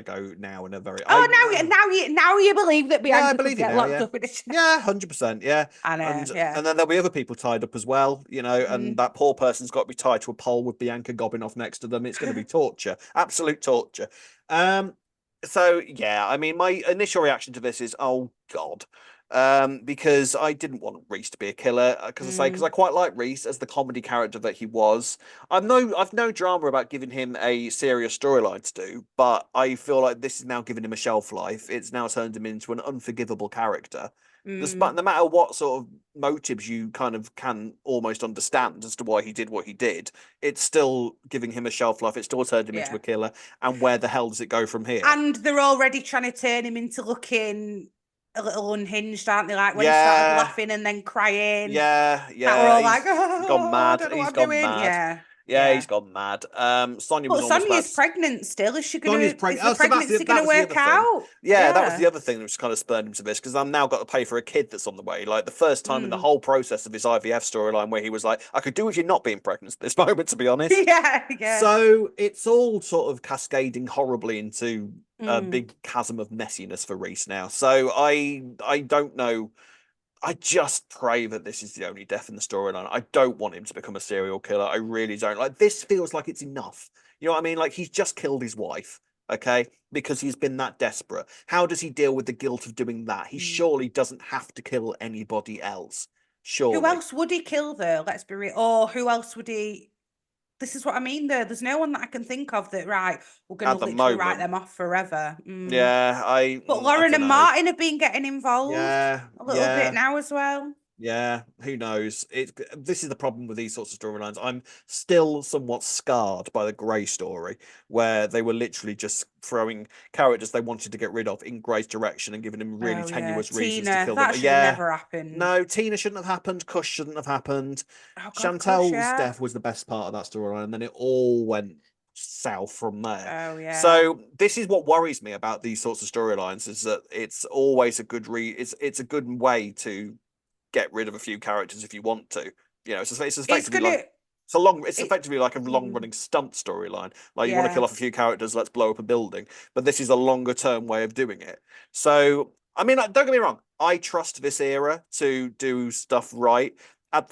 go now in a very. Oh, now you believe that Yeah, I Bianca could believe you get now. locked Yeah, up in a shed. yeah, 100%. Yeah, I know, and yeah. and then there'll be other people tied up as well. And Mm. that poor person's got to be tied to a pole with Bianca gobbing off next to them. It's going to be torture, absolute torture. Um, so yeah, I mean, my initial reaction to this is, oh God, because I didn't want Reese to be a killer. Because I Mm. quite like Reese as the comedy character that he was. I've no drama about giving him a serious storyline to do, but I feel like this is now giving him a shelf life. It's now turned him into an unforgivable character. Despite Mm. no matter what sort of motives you kind of can almost understand as to why he did what he did, it's still giving him a shelf life. It's still turned him into Yeah. a killer. And where the hell does it go from here? And they're already trying to turn him into looking a little unhinged, aren't they? Like when he started Yeah, laughing and then crying, yeah, that we're yeah. all like, He's gone oh, I mad. don't know He's what I'm gone doing. mad. Yeah. Yeah, he's Yeah. gone mad. Sonia was But almost about Sonia's to. pregnant still. Sonya's Is pregnant. the Oh, so pregnancy that gonna was the work other thing. out? Yeah, that was the Yeah. other thing that was kind of spurred him to this because I'm now got to pay for a kid that's on the way. Like the first time in the Mm. whole process of his IVF storyline where he was like, I could do with you not being pregnant at this moment, to be honest. Yeah, yeah. So it's all sort of cascading horribly into a Mm. big chasm of messiness for Reese now. So I don't know. I just pray that this is the only death in the storyline. I don't want him to become a serial killer. I really don't. Like this feels like it's enough. You know what I mean? Like he's just killed his wife, okay? Because he's been that desperate. How does he deal with the guilt of doing that? He Mm. surely doesn't have to kill anybody else. Who Surely. else would he kill though? Let's be real. Or who else would he? This is what I mean though. There's no one that I can think of that, right, we're going to At the literally write moment. them off forever. Mm. Yeah, But I Lauren don't and know. Martin have been getting involved Yeah, a little bit yeah. now as well. Yeah, who knows? This is the problem with these sorts of storylines. I'm still somewhat scarred by the Grey story, where they were literally just throwing characters they wanted to get rid of in Grey's direction and giving him really Oh yeah, tenuous reasons to Tina. kill them. That should have Yeah, never happened. no, Tina shouldn't have happened. Kush shouldn't have happened. Oh God, Kush, Chantel's yeah. death was the best part of that storyline, and then it all went south from there. Oh yeah. So this is what worries me about these sorts of storylines: is that it's always a good it's a good way to get rid of a few characters if you want to. It's It's effectively like gonna. it's It. effectively like a long Mm, running stunt storyline. Like you want to kill yeah. off a few characters, let's blow up a building. But this is a longer term way of doing it. So I mean, don't get me wrong. I trust this era to do stuff right.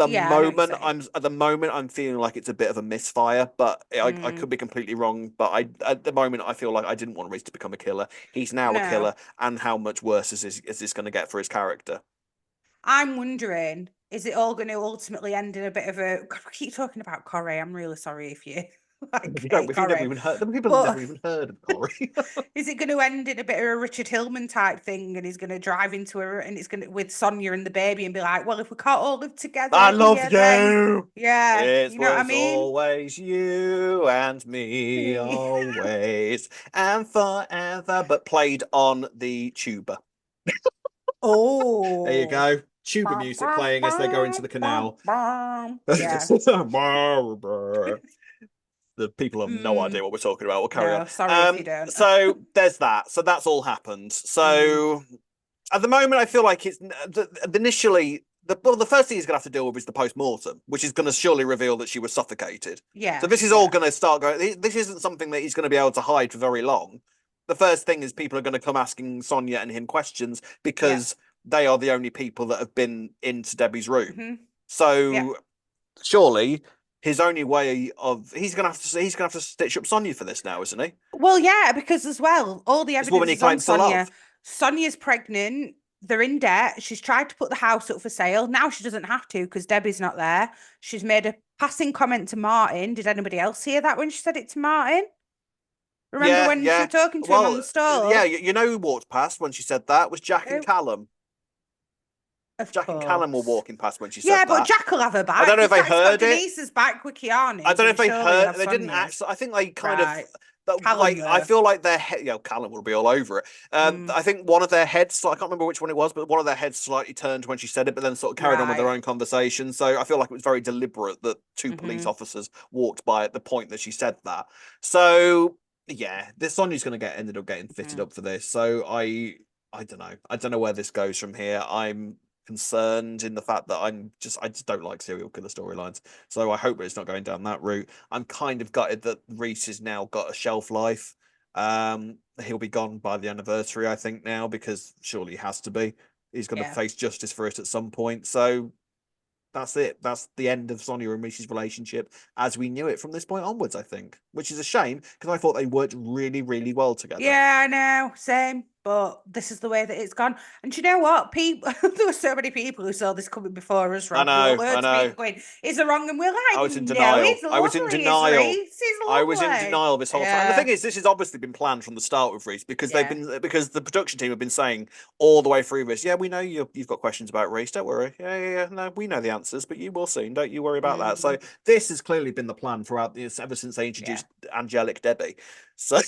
Yeah, I know what you're saying. At the moment I'm feeling like it's a bit of a misfire, but I Mm, could be completely wrong. But I at the moment I feel like I didn't want Reese to become a killer. He's now a no. killer, and how much worse is this going to get for his character? I'm wondering, is it all going to ultimately end in a bit of a? God, we keep talking about Corey. I'm really sorry if you like If you don't, hate if you've never Corey, even heard, the people have but never even heard of Corey. is it going to end in a bit of a Richard Hillman type thing? And he's going to drive into her, and it's going to with Sonia and the baby, and be like, "Well, if we can't all live I together love here, then you. yeah, It you know what I was mean." always you and me, always and forever, but played on the tuba. There you Oh, go. Tuba bum, music bum, playing as they go into bum, the bum, canal. bum. Yeah. The people have no Mm, idea what we're talking about. We'll carry on. no, sorry if you don't. So there's that. So that's all happened. Mm, So at the moment, I feel like it's initially the first thing he's going to have to deal with is the post-mortem, which is going to surely reveal that she was suffocated. Yeah. So this is all going to start going. This isn't something that he's going to be able to hide for very long. The first thing is people are going to come asking Sonia and him questions because they are the only people that have been into Debbie's room. Mm-hmm. So surely his only way of he's going to have to stitch up Sonia for this now, isn't he? Well, yeah, because as well, all the This woman evidence he is on claims to love. Sonia. Sonia's pregnant. They're in debt. She's tried to put the house up for sale. Now she doesn't have to because Debbie's not there. She's made a passing comment to Martin. Did anybody else hear that when she said it to Martin? Remember when she was talking to him on the store? Yeah, you know who walked past when she said that was Jack and Callum. Jack and Callum were walking past when she said that. Yeah, but Jack will have her back. I don't know if they heard it. Denise's back with Keanu. I don't know if they heard. They didn't actually. I think they kind of. Like I feel like their head, Callum will be all over it. I think one of their heads, I can't remember which one it was, but one of their heads slightly turned when she said it, but then sort of carried on with their own conversation. So I feel like it was very deliberate that two police officers walked by at the point that she said that. So yeah, this Sonia's going to ended up getting fitted up for this. So I don't know. I don't know where this goes from here. I'm concerned in the fact that I just don't like serial killer storylines. So I hope it's not going down that route. I'm kind of gutted that Reece has now got a shelf life. He'll be gone by the anniversary, I think, now, because surely he has to be. He's going to face justice for it at some point. So that's it. That's the end of Sonia and Reece's relationship as we knew it from this point onwards, I think, which is a shame because I thought they worked really, really well together. Yeah, I know. Same. But this is the way that it's gone. And do you know what? People, there were so many people who saw this coming before us, Rob. I know. Going, is it wrong? And we're like, I was in denial. I was in denial This whole time. And the thing is, this has obviously been planned from the start with Reece because because the production team have been saying all the way through this. Yeah, we know you've got questions about Reece. Don't worry. Yeah. No, we know the answers, but you will soon. Don't you worry about that. So this has clearly been the plan throughout this ever since they introduced Angelic Debbie. So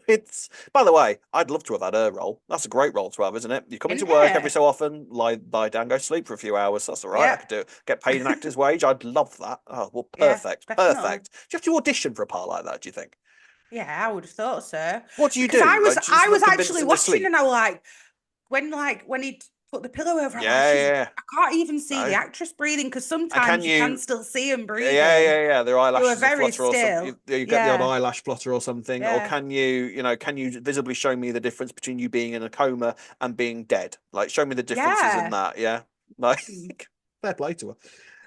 it's, by the way, I'd love to have had her role. That's a great role to have, isn't it? You come into work every so often, lie down, go sleep for a few hours. That's all right. I could do it. Get paid an actor's wage. I'd love that. Oh, well, perfect. Perfect. Do you have to audition for a part like that, do you think? Yeah, I would have thought so. What do you do? I was actually watching and I was like, when he put the pillow over her, I can't even see the actress breathing because sometimes you can still see them breathing. Yeah. Their eyelashes very flutter still. or something. You get the odd eyelash flutter or something. Or can you visibly show me the difference between you being in a coma and being dead? Like, show me the differences in that. Yeah. Like, fair play to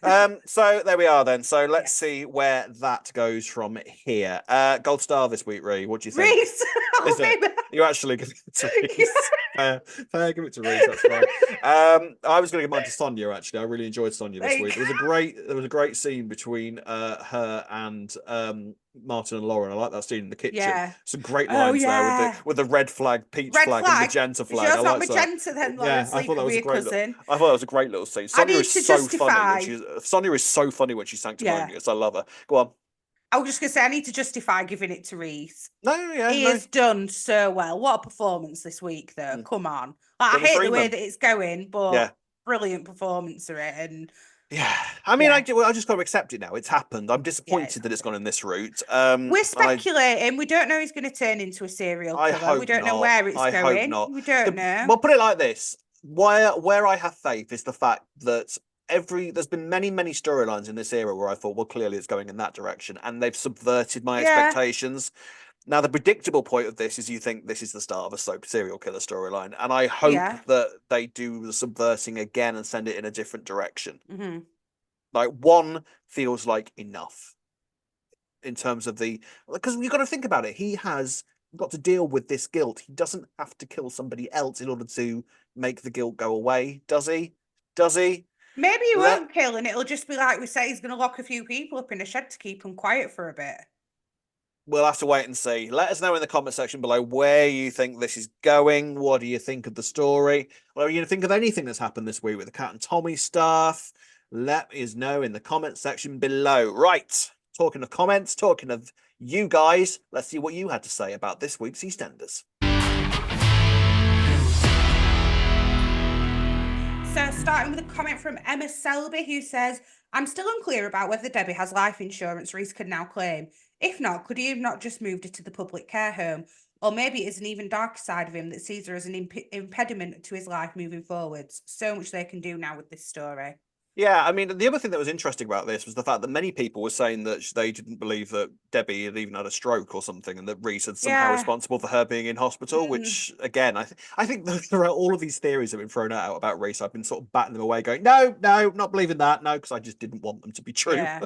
her. So there we are then. So let's see where that goes from here. Gold star this week, Ree. What do you think? Reece. You actually give it to Reece. Fair, give it to Reece. That's fine. I was going to give mine to Sonia. Actually, I really enjoyed Sonia this week. There was a great scene between her and Martin and Lauren. I like that scene in the kitchen. Yeah. Some great lines there with the red flag, peach flag, and magenta flag. I like magenta then. Yeah, I thought that was a great. I thought that was a great little scene. Sonia is so funny. Sonia is so funny when she's sanctimonious. I love her. Go on. I was just going to say, I need to justify giving it to Reece. He has done so well. What a performance this week, though. Come on. Like, I hate the way that it's going, but brilliant performance of it. And I mean, I just got to accept it now. It's happened. I'm disappointed that it's gone in this route. We're speculating. We don't know he's going to turn into a serial killer. We don't know where it's going. We don't know. Well, put it like this. Where I have faith is the fact that there's been many storylines in this era where I thought, well, clearly it's going in that direction, and they've subverted my expectations. Now, the predictable point of this is you think this is the start of a serial killer storyline, and I hope that they do the subverting again and send it in a different direction. Like, one feels like enough in terms of because you've got to think about it. He has got to deal with this guilt. He doesn't have to kill somebody else in order to make the guilt go away, does he? Maybe he won't kill, and it'll just be like we say, he's going to lock a few people up in a shed to keep them quiet for a bit. We'll have to wait and see. Let us know in the comment section below where you think this is going. What do you think of the story? What do you think of anything that's happened this week with the Cat and Tommy stuff? Let us know in the comment section below. Right, talking of comments, talking of you guys, let's see what you had to say about this week's EastEnders. So starting with a comment from Emma Selby, who says, I'm still unclear about whether Debbie has life insurance Reece can now claim. If not, could he have not just moved her to the public care home? Or maybe it is an even darker side of him that sees her as an impediment to his life moving forwards. So much they can do now with this story. Yeah, I mean, the other thing that was interesting about this was the fact that many people were saying that they didn't believe that Debbie had even had a stroke or something, and that Reece had somehow Yeah. responsible for her being in hospital. Which, again, I think throughout all of these theories that have been thrown out about Reece, I've been sort of batting them away, going, no, no, not believing that, no, because I just didn't want them to be true, Yeah.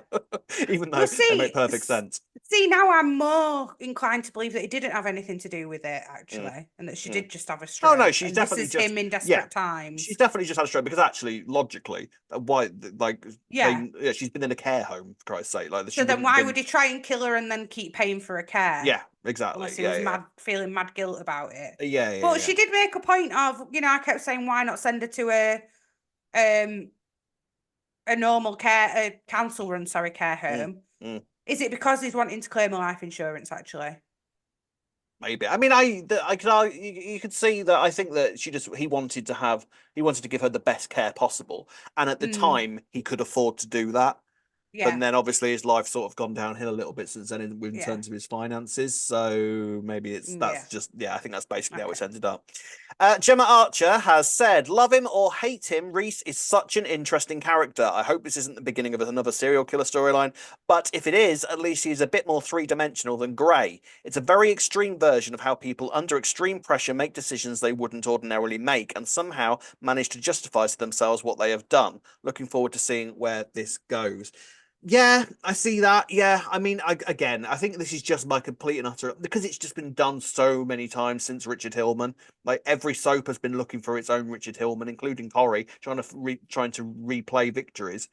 even though Well, they make perfect sense. see, now I'm more inclined to believe that it didn't have anything to do with it, Mm, actually, and that she mm. did just have a Oh no, stroke, she's and this definitely is just him in yeah, desperate she's times. definitely just had a stroke because actually, logically, why like Yeah. she's been in a care home for Christ's sake, like she So then wouldn't have why been. would he try and kill her and then keep paying for her care? Yeah, exactly. Unless he Yeah, was yeah, mad, feeling mad guilt about it. yeah, yeah, But yeah. she did make a point of, I kept saying, why not send her to um a normal a council run, sorry, care Mm, home. mm. Is it because he's wanting to claim a life insurance, actually? Maybe. I mean, I could you could see that. I think that he wanted to give her the best care possible, and at the Mm, time he could afford to do that. But yeah, then obviously his life's sort of gone downhill a little bit since then in yeah, terms of his finances. So maybe yeah. that's just, yeah, I think that's basically how it's Okay. ended up. Gemma Archer has said, love him or hate him, Reece is such an interesting character. I hope this isn't the beginning of another serial killer storyline, but if it is, at least he's a bit more three-dimensional than Gray. It's a very extreme version of how people under extreme pressure make decisions they wouldn't ordinarily make and somehow manage to justify to themselves what they have done. Looking forward to seeing where this goes. Yeah, I see that. Yeah, I mean, again, I think this is just my complete and utter because it's just been done so many times since Richard Hillman. Like every soap has been looking for its own Richard Hillman, including Corrie, trying to replay victories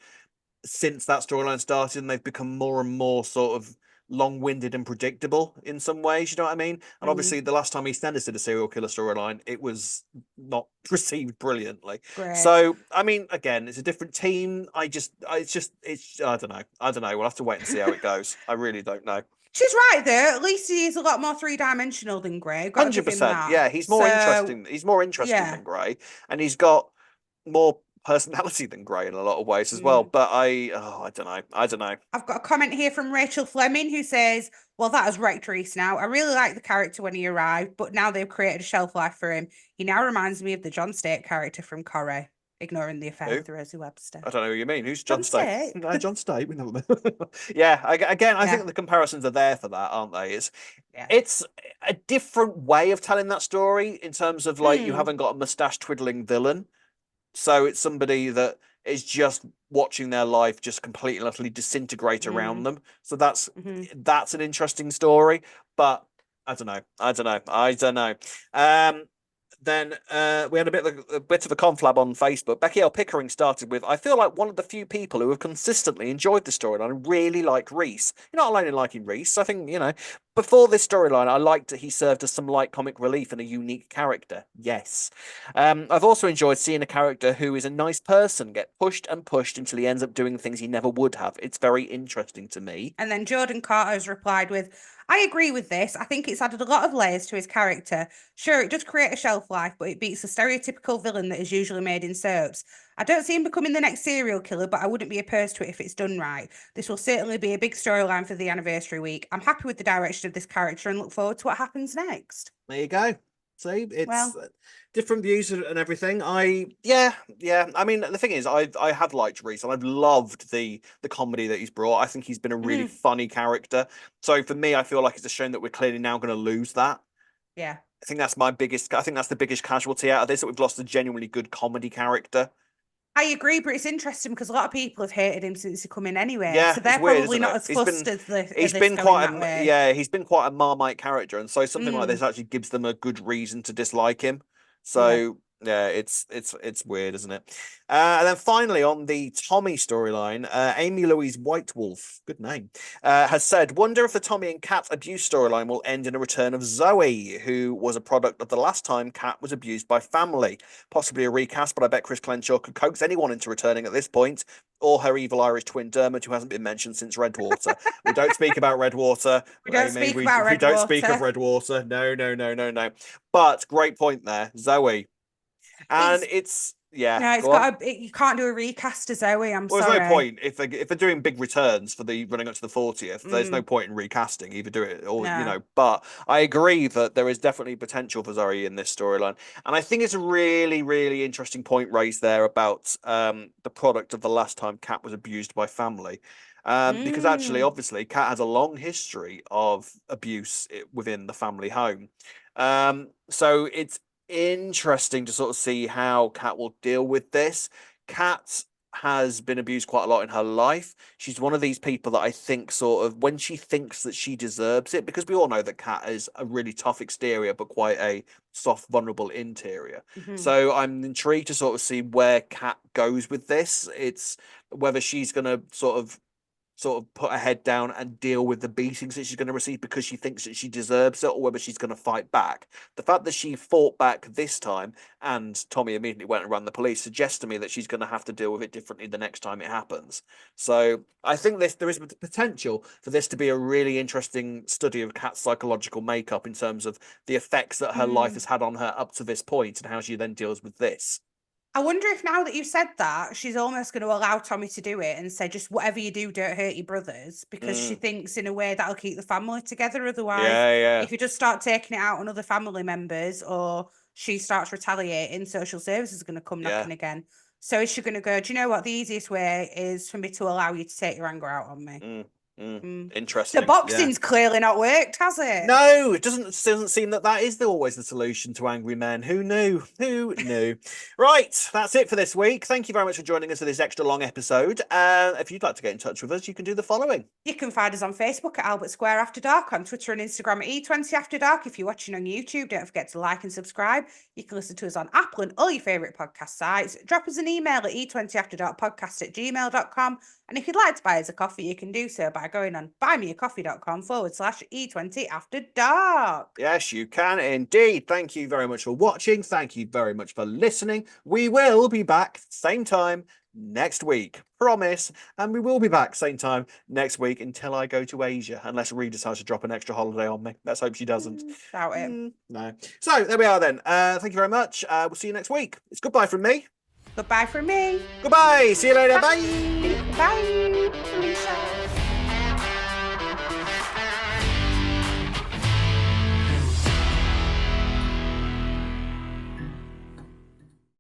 since that storyline started, and they've become more and more sort of long-winded and predictable in some ways. You know what I mean? And Mm, obviously, the last time EastEnders did a serial killer storyline, it was not received brilliantly. great. So, I mean, again, it's a different team. It's. I don't know. I don't know. We'll have to wait and see how it goes. I really don't know. She's right there. At least he is a lot more three-dimensional than Gray. Got to give him 100%. that. Yeah, he's more So interesting. He's more interesting yeah. than Gray, and he's got more personality than Gray in a lot of ways as well. Mm. But I don't know. I don't know. I've got a comment here from Rachel Fleming who says, well, that has wrecked Reece now. I really liked the character when he arrived, but now they've created a shelf life for him. He now reminds me of the John State character from Corrie, ignoring the affair Who? with Rosie Webster. I don't know who you mean. Who's John John State? State. No, John State. We never met. Yeah, again, I Yeah, think the comparisons are there for that, aren't they? yeah. It's a different way of telling that story in terms of like you Mm, haven't got a mustache twiddling villain, so it's somebody that is just watching their life just completely and utterly disintegrate around mm, them. So that's mm-hmm. that's an interesting story, but I don't know. I don't know. I don't know. Then we had a bit of a conflab on Facebook. Becky L. Pickering started with, I feel like one of the few people who have consistently enjoyed the storyline and really like Reece. You're not alone in liking Reece. I think, before this storyline, I liked that he served as some light comic relief and a unique character. Yes. I've also enjoyed seeing a character who is a nice person get pushed and pushed until he ends up doing things he never would have. It's very interesting to me. And then Jordan Carter has replied with, I agree with this. I think it's added a lot of layers to his character. Sure, it does create a shelf life, but it beats the stereotypical villain that is usually made in soaps. I don't see him becoming the next serial killer, but I wouldn't be opposed to it if it's done right. This will certainly be a big storyline for the anniversary week. I'm happy with the direction of this character and look forward to what happens next. There you go. See, it's Well, different views and everything. Yeah. I mean, the thing is, I have liked Reece, and I've loved the comedy that he's brought. I think he's been a really mm, funny character. So for me, I feel like it's a shame that we're clearly now going to lose that. yeah. I think that's my biggest. I think that's the biggest casualty out of this, that we've lost a genuinely good comedy character. I agree, but it's interesting because a lot of people have hated him since he come in anyway. Yeah, So it's they're weird, probably isn't not it? as fussed as He's this been going quite that a way. yeah, he's been quite a Marmite character, and so something like Mm, this actually gives them a good reason to dislike him. yeah. So yeah, it's weird, isn't it? And then finally on the Tommy storyline, Amy Louise Whitewolf, good name, has said, "Wonder if the Tommy and Kat abuse storyline will end in a return of Zoe, who was a product of the last time Kat was abused by family. Possibly a recast, but I bet Chris Clenshaw could coax anyone into returning at this point." Or her evil Irish twin Dermot, who hasn't been mentioned since Redwater. We don't speak about Redwater, We don't Amy. speak We about we don't speak of Redwater. Redwater. No, no, no, no, no. But great point there, Zoe. And It's Yeah, No, it's go on. you can't do a recast of Zoe. I'm Well, there's no sorry. point if they're doing big returns for the running up to the 40th. There's no point in recasting. Either do it or No. But I agree that there is definitely potential for Zoe in this storyline, and I think it's a really, really interesting point raised there about the product of the last time Kat was abused by family, because actually, Mm. obviously, Kat has a long history of abuse within the family home, so it's interesting to sort of see how Kat will deal with this. Kat has been abused quite a lot in her life. She's one of these people that I think sort of when she thinks that she deserves it, because we all know that Kat is a really tough exterior, but quite a soft, vulnerable interior. Mhm. So I'm intrigued to sort of see where Kat goes with this. It's whether she's going to sort of put her head down and deal with the beatings that she's going to receive because she thinks that she deserves it, or whether she's going to fight back. The fact that she fought back this time and Tommy immediately went and ran the police suggests to me that she's going to have to deal with it differently the next time it happens. So I think there is potential for this to be a really interesting study of Kat's psychological makeup in terms of the effects that her life has had on her up to this point and how she then deals with this. I wonder if now that you've said that, she's almost going to allow Tommy to do it and say, just whatever you do, don't hurt your brothers, because she thinks in a way that'll keep the family together. Otherwise, Yeah. if you just start taking it out on other family members or she starts retaliating, social services are going to come Yeah. knocking again. So is she going to go, do you know what? The easiest way is for me to allow you to take your anger out on me. Interesting. So boxing's clearly not worked, has it? No, it doesn't seem that is always the solution to angry men. Who knew? Who knew? Right, that's it for this week. Thank you very much for joining us for this extra long episode. If you'd like to get in touch with us, you can do the following. You can find us on Facebook at Albert Square After Dark, on Twitter and Instagram at E20 After Dark. If you're watching on YouTube, don't forget to like and subscribe. You can listen to us on Apple and all your favourite podcast sites. Drop us an email at e20afterdarkpodcast@gmail.com. And if you'd like to buy us a coffee, you can do so by going on buymeacoffee.com/E20 After Dark. Yes, you can indeed. Thank you very much for watching. Thank you very much for listening. We will be back same time next week. Promise. And we will be back same time next week until I go to Asia, unless Reece decides to drop an extra holiday on me. Let's hope she doesn't. Doubt it. No. So there we are then. Thank you very much. We'll see you next week. It's goodbye from me. Goodbye from me. Goodbye. See you later. Bye. Bye.